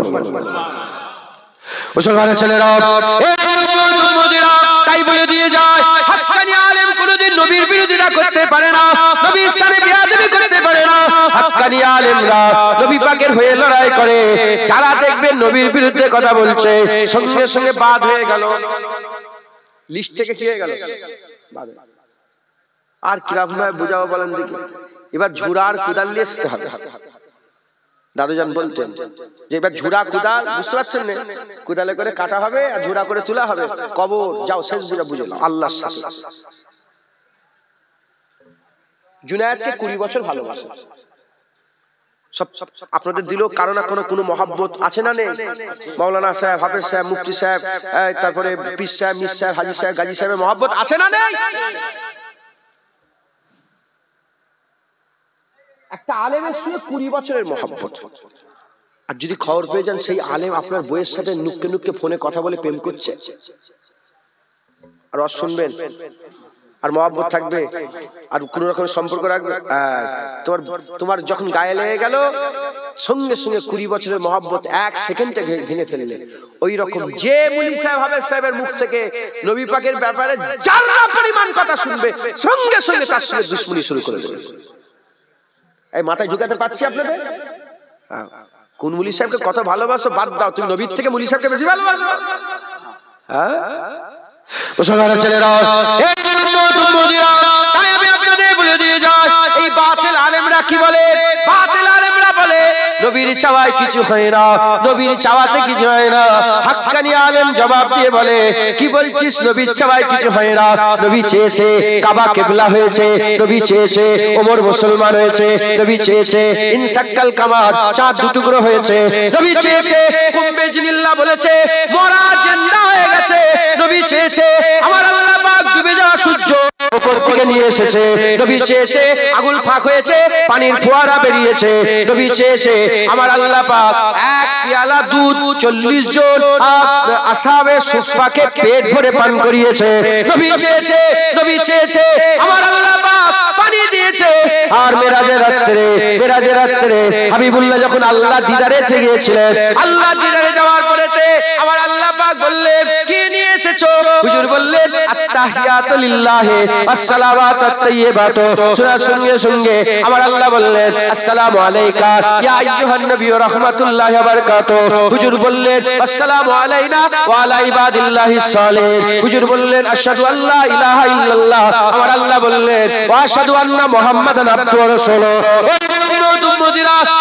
মুসলমানের ছেলেরা, তাই বলে দিয়ে যায়, হাক্কানি আলেম কোনদিন নবীর বিরোধিতা করতে পারে না, নবীর সাথে বেয়াদবি করতে পারে না। হাক্কানি আলেমরা নবী পাকের হয়ে লড়াই করে। যারা দেখবেন নবীর বিরুদ্ধে কথা বলছে, সঙ্গে সঙ্গে বাদ হয়ে গেল, লিস্ট থেকে কি হয়ে গেল, আর কিরকম ভাবে বুঝাবো বলেন দেখি। এবার ঝুড়ার কুদাল নিয়ে আসতে হবে। দাদুজান বলতেন যে এবার ঝুড়া কুদাল, বুঝতে পারছেন না, কুদালে করে কাটা হবে আর ঝুড়া করে তোলা হবে, কবর যাও শেষ বুঝে নাও। আল্লাহ জুনায়েদকে 20 বছর ভালোবাসে, সব আপনাদের দিল কারো না কোনো মহব্বত আছে না নেই? মাওলানা সাহেব, হাফেজ সাহেব, মুফতি সাহেব, তারপরে পীর সাহেব, মির সাহেব, হাজি সাহেব, গাজী সাহেবের মহব্বত আছে না নেই? একটা আলেমের সঙ্গে 20 বছরের মহব্বত। আর যদি খবর পেয়ে যান সেই আলেম আপনার বইয়ের সাথে নুককে নুককে ফোনে কথা বলে প্রেম করছে, আর শুনবেন আর মহব্বত থাকবে আর কোন রকম সম্পর্ক রাখবে, তোমার যখন গায়ে লেগে গেল সঙ্গে সঙ্গে 20 বছরের মহব্বত 1 সেকেন্ডে ভেঙে ফেললে। ওই রকম যে মুলি সাহেব, হাফেজ সাহেবের মুখ থেকে নবী পাকের ব্যাপারে জাররা পরিমাণ কথা শুনবে, সঙ্গে সঙ্গে তার সাথে দুশমনি শুরু করে দেবে। এই মাথায় ঢুকাতে পারছি আপনাদের? কোন মুলি সাহেবকে কত ভালোবাসো বাদ দাও, তুমি নবীর থেকে মুলি সাহেবকে বেশি ভালোবাসো। হ্যাঁ, মুসলমানের ছেলেরা, এই উম্মতিরা, তাই আমি আপনাদের বলে দিয়ে যাই, এই বাতিল আলেমরা কি বলে? বাতিল আলেমরা বলে নবীর চাওয়ায় কিছু হয় না, নবীর চাওয়াতে কিছু হয় না। হাক্কানি আলেম জবাব দিয়ে বলে, কি বলছিস? নবীর চাওয়ায় কিছু হয় না। নবী চেয়েছে কাবা কিবলা হয়েছে, নবী চেয়েছে ওমর মুসলমান হয়েছে, নবী চেয়েছে ইনসাক্কাল কামার চাঁদ দুটুকরো হয়েছে, নবী চেয়েছে কুম্বে জিনিল্লাহ বলেছে মরা জিন্দা হয়ে গেছে, নবী চেয়েছে আমার আল্লাহ পাক ডুবে যাওয়া সূর্য উপর থেকে নিয়ে এসেছে। নবী চেয়েছে, আগুন ফাঁক হয়েছে, পানির ফোয়ারা বেরিয়েছে। নবী চেয়েছে, আমার আল্লাহ পাক এক পেয়ালা দুধ 40 জন আসহাবে সুফফাকে পেট ভরে পান করিয়েছে। নবী চেয়েছে, আমার আল্লাহ পাক পানি দিয়েছে। আর মেরাজের রাত্রে হাবিবুল্লাহ যখন আল্লাহ দিদারে গিয়েছিলেন, আল্লাহ দিদারে যাওয়ার পরেতে আমার আল্লাহ পাক বললেন, কি নিয়ে এসেছো? হুজুর বললেন, আত্তাহিয়াতু লিল্লাহি আসসালাওয়াতু আত-তাইয়্যিবাতু। শোনার সঙ্গে সঙ্গে আমার আল্লাহ বললেন, আসসালামু আলাইকা ইয়া আইয়ুহান নবী ওয়া রাহমাতুল্লাহি ওয়া বারাকাতুহু। হুজুর বললেন, আসসালামু আলাইনা ওয়া আলা ইবাদিল্লাহিস সালিহিন। হুজুর বললেন, আশহাদু আল্লা ইলাহা ইল্লাল্লাহ। আমার আল্লাহ বললেন, ওয়া আশহাদু আন্না মুহাম্মাদান আবদুহু ওয়া রাসূলুহু।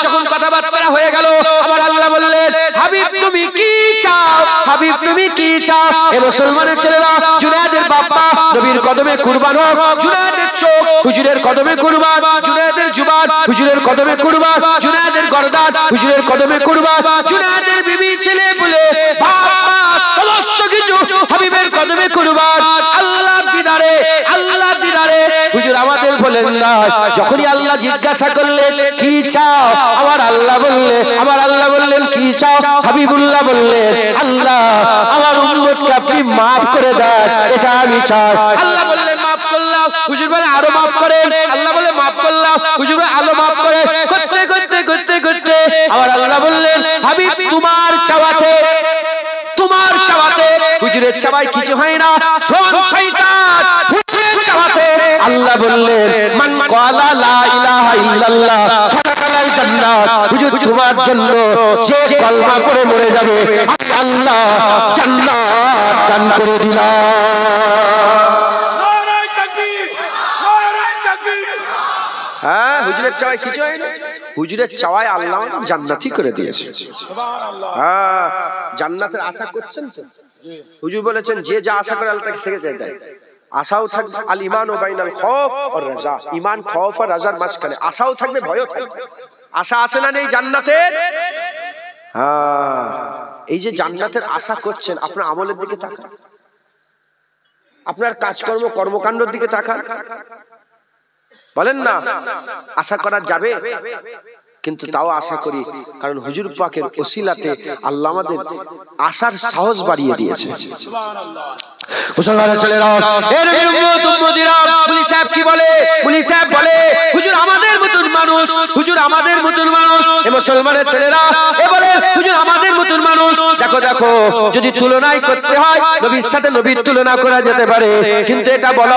যখন কথাবার্তা হয়ে গেল, আমার আল্লাহ বললেন, হাবিব তুমি কি চাও? হাবিব তুমি কি চাও? এ মুসলমানের ছেলেরা, জুনায়েদের বাবা নবীর কদমে কুরবান হোক। জুনায়েদের চোখ হুজুরের কদমে কুরবান, জুনায়েদের জুবান হুজুরের কদমে কুরবান, জুনায়েদের গর্দান হুজুরের কদমে কুরবান, জুনায়েদের বিবি ছেলে বলে বাবা সমস্ত কিছু হাবিবের কদমে কুরবান। আল্লাহর দিদারে হুজুর আমাদের বলেন না, যখনই আল্লাহ জিজ্ঞাসা করলেন কি চাও, আমার আল্লাহ বললেন কি চাও? হাবিবুল্লাহ বললেন, আল্লাহ আমার উম্মতকে আপনি maaf করে দেন, এটা আমি চাই। আল্লাহ বললেন, maaf করলাম। হুজুর বলে, আরো maaf করেন। আল্লাহ বলে, maaf করলাম। হুজুর বলে, আরো maaf করে। করতে আমার আল্লাহ বললেন, হাবিব তোমার চাওয়াতে হুজুরের চাওয়ায় কিছু হয় না। শয়তান হুজুরের চাওয়াতে আল্লাহ বললেন, মান ক্বালা লা ইলাহা ইল্লাল্লাহ ফালাকাল জান্নাত। হুজুর তোমার জন্য যে কলমা পড়ে মরে যাবে, আমি আল্লাহ জান্নাত দান করে দিলাম। নারায়ে তাকবীর, নারায়ে তাকবীর। হ্যাঁ, হুজুরের চাওয়ায় কিছু হয় না। হুজুরের চাওয়ায় আল্লাহ জান্নাতি করে দিয়েছে। সুবহানাল্লাহ। হ্যাঁ, জান্নাতের আশা করছেন তো? হুজুর বলেছেন, যে যা আশা করে আল্লাহ তাকে সেটা দেয়। আশাও থাকবে, আল ঈমানু বাইনাল খাউফ ওয়ার রাজা। ঈমান খাউফ আর রাজার মাঝখানে। আশাও থাকবে, ভয়ও থাকবে। আশা আছে না নেই জান্নাতের? হ্যাঁ, এই যে জান্নাতের আশা করছেন, আপনার আমলের দিকে তাকান, আপনার কাজকর্ম কর্মকাণ্ডের দিকে তাকান। বলেন না আশা করা যাবে? কিন্তু তাও আশা করি, কারণ হুজুর পাকের ওসিলাতে আল্লাহ আমাদের আশার সাহস বাড়িয়ে দিয়েছে। মুসলমানের ছেলেরা, এর উম্মত উম্মতিরা, মুফতি সাহেব কি বলে? মুফতি সাহেব বলে, হুজুর আমাদের মতন মানুষ, হুজুর আমাদের মতন মানুষ। এই মুসলমানের ছেলেরা এ বলে, হুজুর আমাদের মতন মানুষ। দেখো, যদি তুলনায় করতে হয়, নবীর সাথে নবীর তুলনা করা যেতে পারে, কিন্তু এটা বলা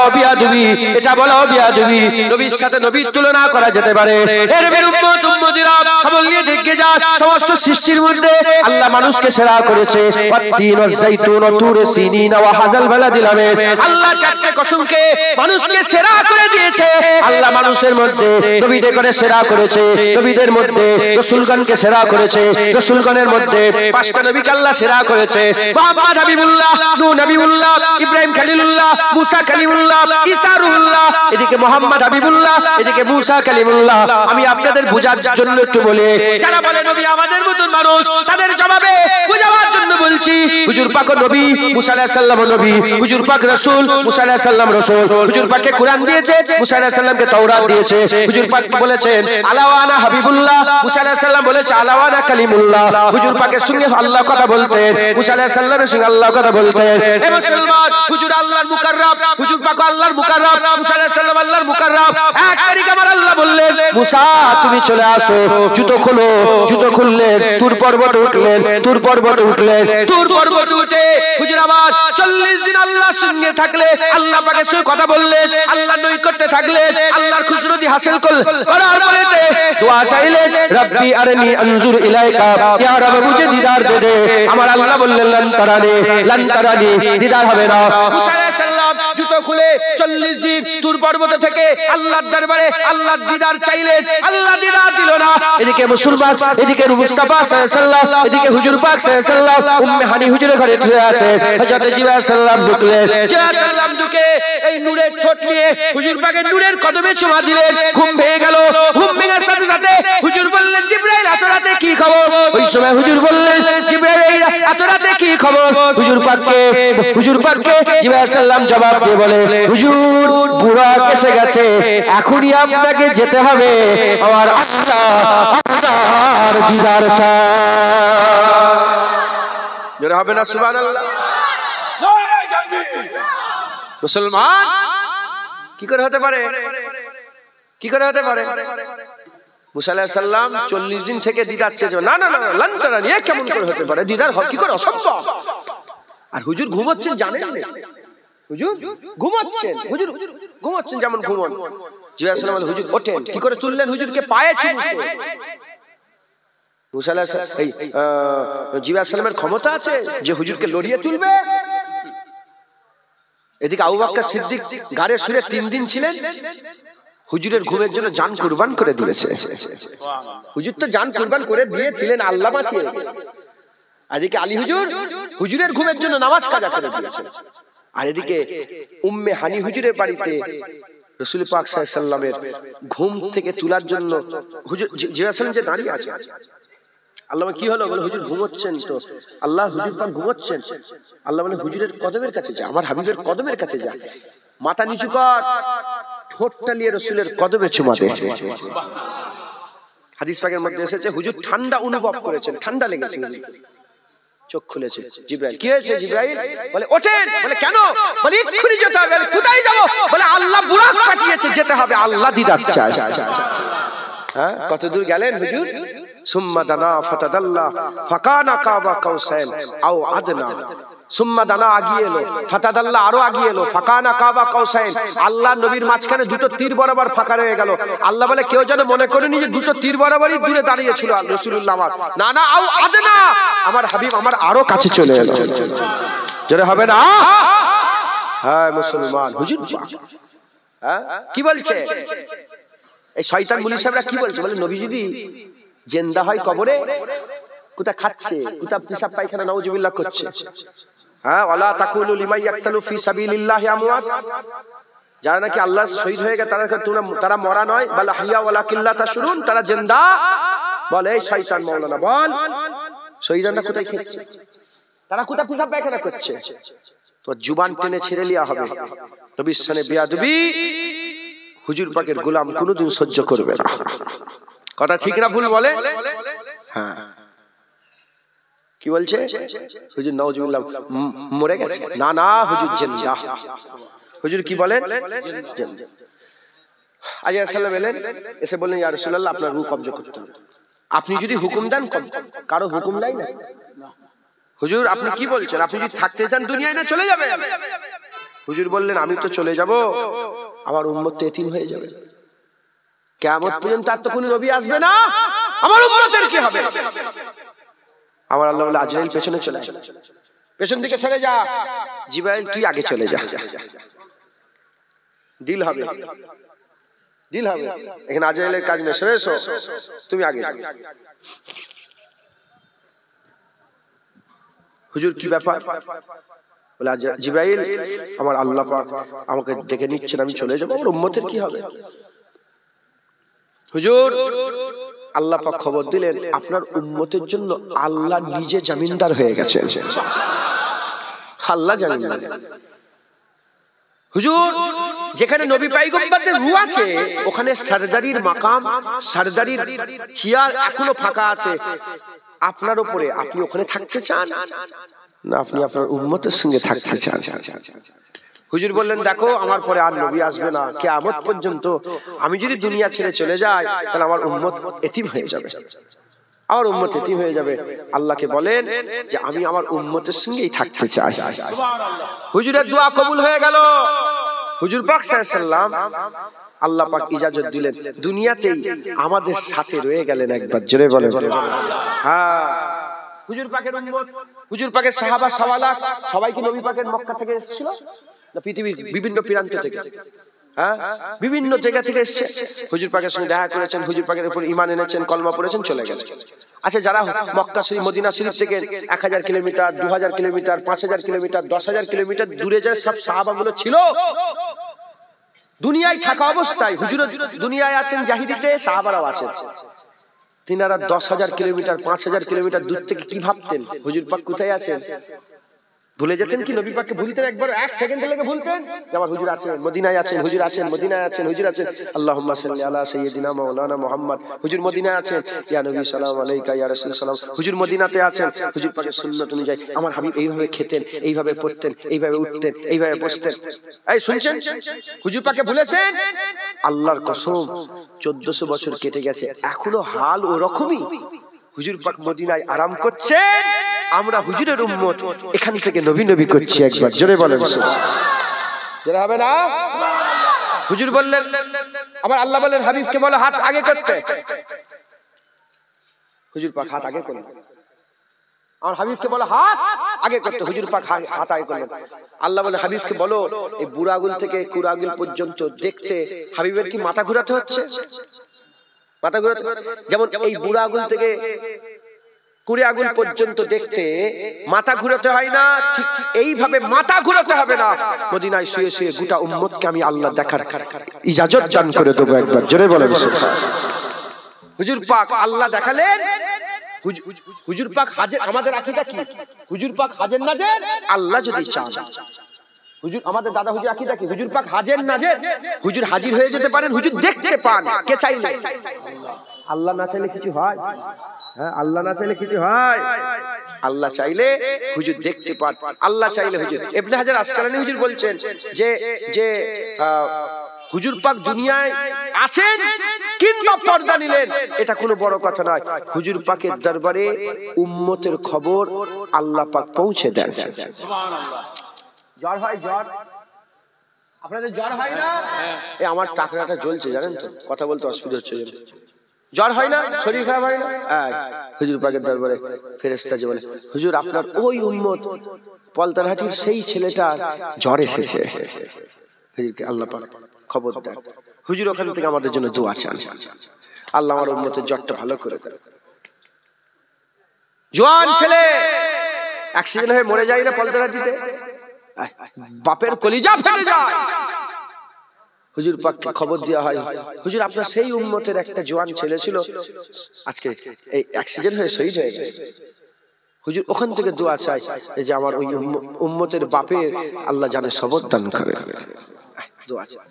বিয়াদবি, নবীর সাথে নবীর তুলনা করা যেতে পারে। এর উম্মত উম্মতিরা, খবর নিয়ে দেখে যা, সমস্ত সৃষ্টির মধ্যে আল্লাহ মানুষকে সেরা করেছে। ওয়াত্তিন ওয়াজ যাইতুন ওয়া তুর সিনিন ওয়া হাযাল বালাদিল আমিন। আল্লাহ চারটি কসমকে মানুষকে সেরা করে দিয়েছে। আল্লাহ মানুষের মধ্যে নবীদের করে সেরা করেছে, নবীদের মধ্যে রাসূলগণকে সেরা করেছে, রাসূলগণের মধ্যে 5টা নবীকে আল্লাহ সেরা করেছে। মুহাম্মদ হাবিবুল্লাহ, নূহ নবীউল্লাহ, ইব্রাহিম খলিলুল্লাহ, মুসা কালিমুল্লাহ, ঈসা রূহুল্লাহ। এদিকে মুহাম্মদ হাবিবুল্লাহ, এদিকে মুসা কালিমুল্লাহ। আমি আপনাদের বোঝার জন্য একটু বলি, যারা বলে নবী আমাদের মতন মানুষ, তাদের জবাবে বোঝাবার জন্য বলছি, হুজুর পাক নবী, মুসা আলাইহিস সালাম নবী, হুজুর পাক রাসূল, মুসা আলাইহিস সালাম রাসূল। হুজুর পাককে কুরআন দিয়েছে, মুসা আলাইহিস সালামকে তাওরাত দিয়েছে। হুজুর পাক বলেছেন আলাওয়ানা হাবিবুল্লাহ, মুসা আলাইহিস সালাম বলেছে আলাওয়ানা কালিমুল্লাহ। হুজুর পাকের সঙ্গে আল্লাহ কথা বলতেন, মুসা আলাইহিস সালামের সঙ্গে আল্লাহ কথা বলতেন। এ মুসলমান, হুজুর আল্লাহর মুকাররম, হুজুর পাক আল্লাহর মুকাররম, মুসা আলাইহিস সালাম আল্লাহর মুকাররম। এক তারিখ আমার আল্লাহ বললেন, মুসা তুমি চলে আসো, জুতো খোলো। জুতো খুললেন, তুর পর্বত উঠলেন, তুর পর্বত উঠে হুজুর আমার 40 দিন আল্লাহর সঙ্গে থাকলে, আল্লাহ পাকের সঙ্গে কথা বললেন, আল্লাহর নৈকট্যে থাকলেন, আল্লাহর খুশরতি হাসিল করার পরেতে দোয়া চাইলেন, রব্বি আরনি আনজুর ইলাইকা, ইয়া রব মুঝে দিদার দে দে। আমার আল্লাহ বললেন, লান তারানি, দিদার হবে না। মুসা আলাইহিস সালাম জুতো খুলে 40 দিন তুর পর্বত থেকে আল্লাহর দরবারে আল্লাহর দিদার চাইলেন, আল্লাহ দিদার দিল না। এদিকে মুসলমান, এদিকে মুস্তাফা সাল্লাল্লাহু আলাইহি ওয়াসাল্লাম, এদিকে হুজুর পাক সাল্লাল্লাহু আলাইহি ওয়াসাল্লাম, উম্মে হানি হুজুরের ঘরে শুয়ে আছে। হযরত জিবরাইল সাল্লাম ঢুকলেন, সাল্লাম ঢুকে এই নূরের ঠোঁট নিয়ে হুজুর পাকের নূরের কদমে চুমা দিলেন। ঘুম ভেঙে গেল। ঘুম ভেঙার সাথে সাথে হুজুর বললেন, জিবরাইল এত রাতে কি খবর? ওই সময় হুজুর বললেন, জিবরাইল এত রাতে কি খবর হুজুর পাককে জিবরাইল সাল্লাম জবাব দিয়ে বলে হুজুর বুড়া এসে গেছে এখনই আপনাকে যেতে হবে আর আপনার দিদার চাই জোরে হবে না সুবহানাল্লাহ মুসলমান কি করে হতে পারে মুসা আলাইহিস সালাম 40 দিন থেকে দিদার চেয়েছে না লান্তারা নিয়ে কেমন করে হতে পারে দিদার কি করে অসম্ভব আর হুজুর ঘুমোচ্ছেন জানেন না হুজুর ঘুমোচ্ছেন যেমন ঘুমন জিবরাইল সালাম হুজুর ওঠেন কি করে তুললেন হুজুরকে পায়ে চুমুকে মুসা আলাইহিস জিবরাইল সালামের ক্ষমতা আছে যে হুজুরকে লড়িয়ে তুলবে এদিকে আবু বকর সিদ্দিক গাড়ে শুয়ে 3 দিন ছিলেন হুজুরের ঘুমের জন্য জান কুরবান করে দিয়েছে হুজুর তো জান কুরবান করে দিয়েছিলেন আল্লাহ বাঁচিয়ে এদিকে আলী হুজুরের ঘুমের জন্য নামাজ কাজা করে দিয়েছেন আর এদিকে উম্মে হানি হুজুরের বাড়িতে রাসূল পাক সাল্লাল্লাহু আলাইহি সাল্লামের ঘুম থেকে তোলার জন্য হুজুর জিজ্ঞাসা যে দাঁড়িয়ে আছে আল্লাহ কি হলো বলে হুজুর ঘুমোচ্ছেন তো আল্লাহ হুজুর পাক ঘুমোচ্ছেন আল্লাহ বলে হুজুরের কদমের কাছে যা আমার হাবিবের কদমের কাছে যা মাথা নিচু কর ঠোঁটটা নিয়ে রাসূলের কদমে চুমা দে হাদিস পাকের মধ্যে এসেছে হুজুর ঠান্ডা অনুভব করেছেন ঠান্ডা লেগেছে চোখ খুলেছে জিবরাইল কি হয়েছে জিবরাইল বলে ওঠেন বলে কেন বলে এক্ষুনি যেতে হবে কোথায় যাব বলে আল্লাহ বুরাক পাঠিয়েছে যেতে হবে আল্লাহ দিদার চায় হ্যাঁ কত দূর গেলেন হুজুর সুম্মা দানা ফাতাদাল্লা ফাকানা কাবা কাউসাইন আও আদনা সুম্মা দানা আগিয়ে এলো ফাতাদাল্লা আরো আগিয়ে এলো ফাকানা কাবা কাউসাইন আল্লাহ নবীর মাঝখানে দুটো তীর বরাবর ফাঁকা রয়ে গেল আল্লাহ বলে কেউ যেন মনে করেনি যে দুটো তীর বরাবরই দূরে দাঁড়িয়ে ছিল রাসূলুল্লাহ আমার না আও আদনা আমার হাবিব আমার আরো কাছে চলে এলো জোরে হবে না হ্যাঁ মুসলমান হুজুর হ্যাঁ কি বলছে এই শয়তান মুনি সাহেবরা কি বলছে বলে নবী যদি জিন্দা হয় কবরে কোথা খাচ্ছে কোথা পেশাব পায়খানা নাউজুবিল্লাহ করছে হ্যাঁ ওয়ালা তাকুলু লিমান ইয়াকতালু ফি সাবিলিল্লাহি আমওয়াত যারা নাকি আল্লাহ শহীদ হয়ে গেছে তারা মরা নয় বালা হিয়া ওয়ালা কিল্লা তাশরুন তারা জিন্দা বলে এই শয়তান মাওলানা বল শহীদরা কোথায় খাচ্ছে তারা কোথা পেশাব পায়খানা করছে তো জুবান টেনে ছেড়ে লিয়া হবে নবীর সামনে বেয়াদবি হুজুর পাকের গোলাম কোনোদিন সহ্য করবে না কথা ঠিক না ভুল বলে হ্যাঁ কি বলছে হুজুর নাউজুবিল্লাহ মরে গেছে না হুজুর জিন্দা হুজুর কি বলেন আজ সাল্লাল্লাহু এলেন এসে বললেন ইয়া রাসূলুল্লাহ আপনার রূহ কবজ করতে হবে আপনি যদি হুকুম দেন কারো হুকুম নাই না হুজুর আপনি কি বলছেন আপনি যদি থাকতে চান দুনিয়ায় না চলে যাবেন হুজুর বললেন আমি তো চলে যাব আমার উম্মত তো এতিম হয়ে যাবে কিয়ামত পর্যন্ত আর তো কোনো নবী আসবে না আমার উম্মতের কি হবে আমার আল্লাহ বলে আজরাইল পেছনে চলে যা পেছন দিকে সরে যা জিবরাইল তুই আগে চলে যা ডিল হবে এখানে আজরাইলের কাজ নেই সরে এসো তুমি আগে হুজুর কি ব্যাপার বলে জিবরাইল আমার আল্লাহ পাক আমাকে ডেকে নিচ্ছেন আমি চলে যাব আমার উম্মতের কি হবে হুজুর আল্লাহ পাক খবর দিলেন আপনার উম্মতের জন্য আল্লাহ নিজে জামিনদার হয়ে গেছেন আল্লাহ জামিনদার হুজুর যেখানে নবী পয়গম্বরদের রূহ আছে ওখানে সরদারির মাকাম সরদারির চেয়ার এখনো ফাঁকা আছে আপনার উপরে আপনি ওখানে থাকতে চান না আপনি আপনার উম্মতের সঙ্গে থাকতে চান হুজুর বললেন দেখো আমার পরে আর নবী আসবে না কিয়ামত পর্যন্ত আমি যদি দুনিয়া ছেড়ে চলে যাই তাহলে আমার উম্মত এতিম হয়ে যাবে আমার উম্মত এতিম হয়ে যাবে আল্লাহকে বলেন যে আমি আমার উম্মতের সঙ্গেই থাকতে চাই হুজুরের দোয়া কবুল হয়ে গেল হুজুর পাক সাল্লাল্লাহু আলাইহি সাল্লাম আল্লাহ পাক ইজাজত দিলেন দুনিয়াতেই আমাদের সাথে রয়ে গেলেন একবার জোরে বলেন হ্যাঁ হুজুর পাকের উম্মত হুজুর পাকের সাহাবা সাওয়ালা সবাই কি নবী পাকের মক্কা থেকে এসেছিল না পৃথিবীর বিভিন্ন প্রান্ত থেকে হ্যাঁ বিভিন্ন জায়গা থেকে এসেছে হুজুর পাকের সঙ্গে দেখা করেছেন হুজুর পাকের উপর ঈমান এনেছেন কলমা পড়েছেন চলে গেছেন আচ্ছা যারা মক্কা শরীফ মদিনা শরীফ থেকে 1000 কিলোমিটার 2000 কিলোমিটার 5000 কিলোমিটার 10000 কিলোমিটার দূরে যে সব সাহাবাগুলো ছিল দুনিয়ায় থাকা অবস্থায় হুজুর দুনিয়ায় আছেন জাহিরিতে সাহাবারাও আছেন তিনারা 10,000 কিলোমিটার 5,000 কিলোমিটার দূর থেকে কি ভাবতেন হুজুর পাক কোথায় আছেন? ভুলে যেতেন কি? নবী পাককে ভুলতেন একবার, এক সেকেন্ডের লেগে ভুলতেন? আমার হুজুর আছেন মদিনায়, আছেন হুজুর, আছেন মদিনায়, আছেন হুজুর, আছেন আল্লাহুম্মা সাল্লি আলা সাইয়্যিদিনা মাওলানা মুহাম্মদ, হুজুর মদিনায় আছেন, ইয়া নবী সালাম আলাইকা ইয়া রাসূল সালাম, হুজুর মদিনাতে আছেন। হুজুর পাকের সুন্নাত অনুযায়ী আমার হাবিব এইভাবে খেতেন, এইভাবে পড়তেন, এইভাবে উঠতেন, এইভাবে বসতেন। এই শুনছেন, হুজুর পাককে ভুলেছেন? আল্লাহর কসম 1400 বছর কেটে গেছে, এখনো হাল ওরকমই। হুজুর পাক মদিনায় আরাম করছেন, আমরা হুজুরের উম্মত এখান থেকে নবী নবী করছি। একবার জোরে বলেন জোরে হবে না? হুজুর বললেন, আবার আল্লাহ বললেন হাবিবকে বলো হাত আগে করতে। হুজুর পাক হাত আগে করলেন, আমার হাবিবকে বলো হাত আগে করতে। হুজুর পাক হাত আগে করলেন। আল্লাহ বলে হাবিবকে বলো এই বুড়া আঙুল থেকে কুড়া আঙুল পর্যন্ত দেখতে হাবিবের কি মাথা ঘোরাতে হচ্ছে? মাথা ঘোরাতে, যেমন এই বুড়া আঙুল থেকে কুড়ি আঙুল পর্যন্ত দেখতে মাথা ঘুরাতে হয় না, ঠিক এইভাবে মাথা ঘুরাতে হবে না। মদিনায় শুয়ে শুয়ে গোটা উম্মতকে আমি আল্লাহ দেখার ইজাজত দান করে দেবো। একবার জোরে বলেন হুজুর পাক আল্লাহ দেখালেন। হুজুর পাক হাজির, আমাদের আকীদা কি? হুজুর পাক হাজির নাজের আল্লাহ যদি চান। হুজুর আমাদের দাদা হুজুর আকীদা কি? হুজুর পাক হাজির নাজের, হুজুর হাজির হয়ে যেতে পারেন, হুজুর দেখতে পান। কে চাইলে? আল্লাহ না চাইলে কিছু হয়? হ্যাঁ, আল্লাহ না চাইলে কিছু হয়? আল্লাহ চাইলে হুজুর দেখতে পান, আল্লাহ চাইলে হুজুর। ইবনে হাজার আসকালানী হুজুর বলছেন যে যে হুজুর পাক দুনিয়ায় আছেন কিংবা পর্দা নিলেন, এটা কোনো বড় কথা নয়। হুজুর পাকের দরবারে উম্মতের খবর আল্লাহ পাক পৌঁছে দেন। সুবহানাল্লাহ। জ্বর হয়, জ্বর আপনাদের জ্বর হয় না? এই আমার টাকরাটা জ্বলছে জানেন তো, কথা বলতে অসুবিধা হচ্ছে। জ্বর হয় না, শরীর খারাপ হয় না? হুজুর পাকের দরবারে ফেরেশতা যে বলে হুজুর আপনার ওই উম্মত পলতারহাটির সেই ছেলেটার জ্বর এসেছে। হুজুরকে আল্লাহ পাক খবর দেন, হুজুর ওখান থেকে আমাদের জন্য দোয়া চান, আল্লাহ আমার উম্মতের জ্বরটা ভালো করে। জওয়ান ছেলে অ্যাক্সিডেন্ট হয়ে মরে যায় না পলতারহাটিতে? বাপের কলিজা ফেলে যায়। হুজুর পাককে খবর দেওয়া হয়, হুজুর আপনার সেই উম্মতের একটা জওয়ান ছেলে ছিল, আজকে এই অ্যাক্সিডেন্ট হয়ে শহীদ হয়ে গেছে। হুজুর ওখান থেকে দোয়া চাই যে আমার ওই উম্মতের বাপের আল্লাহ জানে সবর দান করে। দোয়া চাই।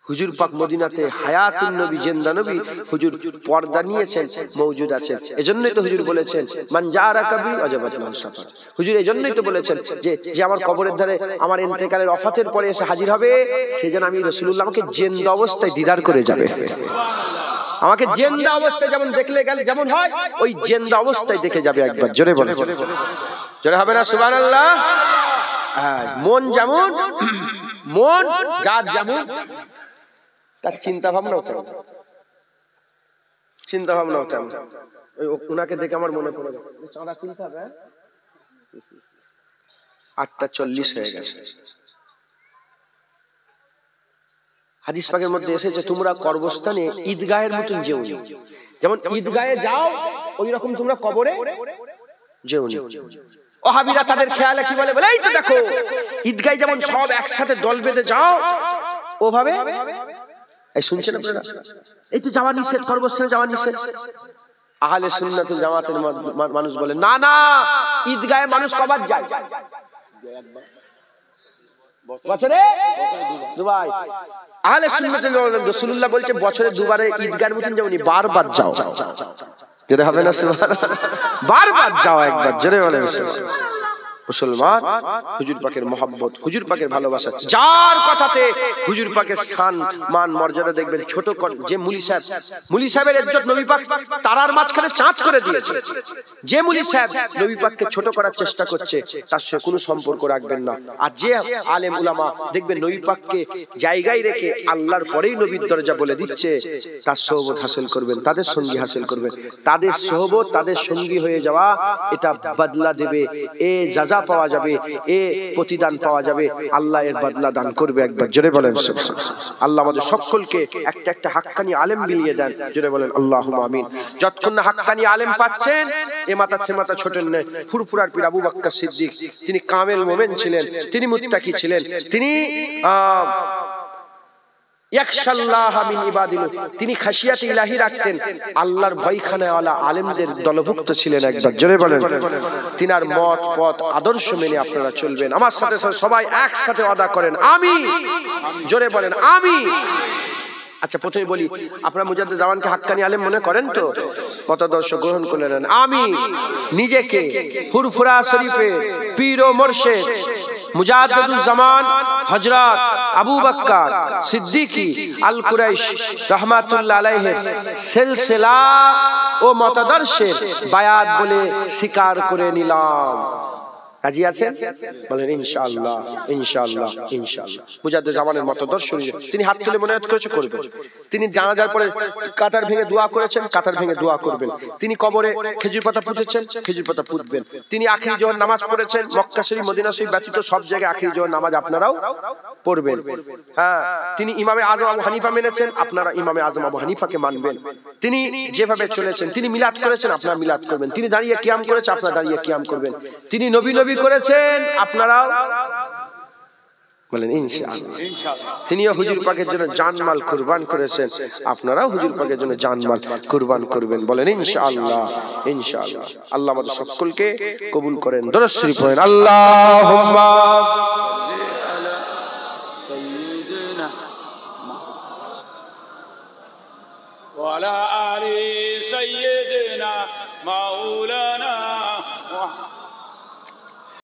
হুজুর পাক মদিনাতে হায়াতুন নবী, জিন্দা নবী, হুজুর পর্দা নিয়েছেন, মওজুদ আছেন। এজন্যই তো হুজুর বলেছেন মান জারা কবি ওয়াজাবাত মান শাফাত। হুজুর এজন্যই তো বলেছেন যে যে আমার কবরের ধারে আমার ইন্তেকালের ওয়াফাতের পরে এসে হাজির হবে, সে যেন আমি রাসূলুল্লাহ আমাকে জিন্দা অবস্থায় দিদার করে যাবে। আমাকে জিন্দা অবস্থায় যেমন দেখলে গেলে যেমন হয়, ওই জিন্দা অবস্থায় দেখে যাবে। একবার জোরে বলে, জোরে হবে না সুবহানাল্লাহ? মন যেমন, মন যার যেমন তার চিন্তা ভাবনাও তেমন, চিন্তা ভাবনাও তেমন। ওনাকে দেখে আমার মনে পড়ে গেল, চাঁদা কিনতে হবে। 8:40 হয়ে গেছে। হাদিস পাকের মধ্যে এসেছে তোমরা কবরস্থানে ঈদগাহের মতন যেও না। যেমন ঈদগাহে যাও ওই রকম তোমরা কবরে যেও না। ওহাবিরা তাদের খেয়ালে কি বলে, এই তো দেখো ঈদগাহে যেমন সব একসাথে দল বেঁধে যাও, ওভাবে এই শুনছেন আপনারা, এই তো যাওয়া নিষেধ, কবরস্থানে যাওয়া নিষেধ। আহলে সুন্নাত ওয়াল জামাতের মানুষ বলে না না, ঈদগাহে মানুষ কবার যায়? বছরে দুবার। আহলে সুন্নাত ওয়াল জামাত রাসূলুল্লাহ বলছে বছরে দুবারে ঈদগাহের মতন যাওনি, বারবার যাও। যেটা হবে না সুবহানাল্লাহ, বারবার যাও। একবার জোরে বলেন মুসলমান। হুজুর পাকের মহব্বত, হুজুর পাকের ভালোবাসা, যার কথাতে হুজুর পাকের শান মান মর্যাদা দেখবেন ছোট যে মুলি সাহেব, মুলি সাহেবের ইজ্জত নবী পাক তারার মাঝখানে চাঁচ করে দিয়েছে। যে মুলি সাহেব নবী পাককে ছোট করার চেষ্টা করছে তার সাথে কোনো সম্পর্ক রাখবেন না। আর যে আলেম উলামা দেখবেন নবী পাককে জায়গায় রেখে আল্লাহর পরেই নবীর দরজা বলে দিচ্ছে, তার সোহবত হাসিল করবেন, তাদের সঙ্গী হাসিল করবেন। তাদের সোহবত, তাদের সঙ্গী হয়ে যাওয়া এটা বদলা দেবে, এ জাযা পাওয়া যাবে, এ প্রতিদান পাওয়া যাবে, আল্লাহ এর বদলা দান করবে। একবার জোরে বলেন আল্লাহ আমাদের সকলকে একটা একটা হাক্কানি আলেম বিলিয়ে দেন। জোরে বলেন আল্লাহুম্মা আমিন। যতক্ষণ না হাক্কানি আলেম পাচ্ছেন, এ মাথা সে মাথা ছোটেন না। ফুরফুরার পীর আবু বকর সিদ্দিক, তিনি কামেল মুমিন ছিলেন, তিনি মুত্তাকি ছিলেন, তিনি তিনি খাশিয়াত ইলাহি রাখতেন, আল্লাহর ভয়খানাওয়ালা আলেমদের দলভুক্ত ছিলেন একবার। জোরে বলেন, তিনার মত পথ আদর্শ মেনে আপনারা চলবেন। আমার সাথে সবাই একসাথে আদা করেন আমি। জোরে বলেন আমি। আচ্ছা প্রথমে বলি, আপনারা মুজাদ্দিদ জামানকে হাক্কানি আলেম মনে করেন তো? মতাদর্শ গ্রহণ করে নেন। আমি নিজেকে ফুরফুরা শরীফের পীর ও মুর্শিদ মুজাদ্দিদুজ জামান হযরত আবু বকর সিদ্দিকী আল কুরাইশ রাহমাতুল্লাহ আলাইহির সিলসিলা ও মতাদর্শের বায়াত বলে স্বীকার করে নিলাম। রাজি আছেন? বলেন ইনশাআল্লাহ ইনশাআল্লাহ ইনশাআল্লাহ। মুজাদ্দিদ জামানের মতাদর্শ তিনি হাত তুলে মনোনীত করেছে করবেন। তিনি জানাজার পরে কাতার ভেঙে দোয়া করেছেন, কাতার ভেঙে দোয়া করবেন। তিনি কবরে খেজুর পাতা পুঁতেছেন, খেজুর পাতা পুঁতবেন। তিনি আখিরি জোহর নামাজ পড়েছেন, মক্কা শরীফ মদিনা শরীফ ব্যতীত সব জায়গায় আখিরি জোহর নামাজ আপনারাও পড়বেন। হ্যাঁ, তিনি ইমামে আজম আবু হানিফা মেনেছেন, আপনারা ইমামে আজম আবু হানিফাকে মানবেন। তিনি যেভাবে চলেছেন, তিনি মিলাদ করেছেন, আপনারা মিলাদ করবেন। তিনি দাঁড়িয়ে কিয়াম করেছেন, আপনারা দাঁড়িয়ে কিয়াম করবেন। তিনি নবী করেছেন, আপনারাও বলেন ইনশাআল্লাহ। তিনিও হুজুর পাকের জন্য জানমাল কুরবান করেছেন, আপনারাও হুজুর পাকের জন্য জানমাল কুরবান করবেন। বলেন ইনশাআল্লাহ ইনশাআল্লাহ। আল্লাহ আমাদের সকলকে কবুল করেন। দরুদ শরীফ পড়েন। আল্লাহুম্মা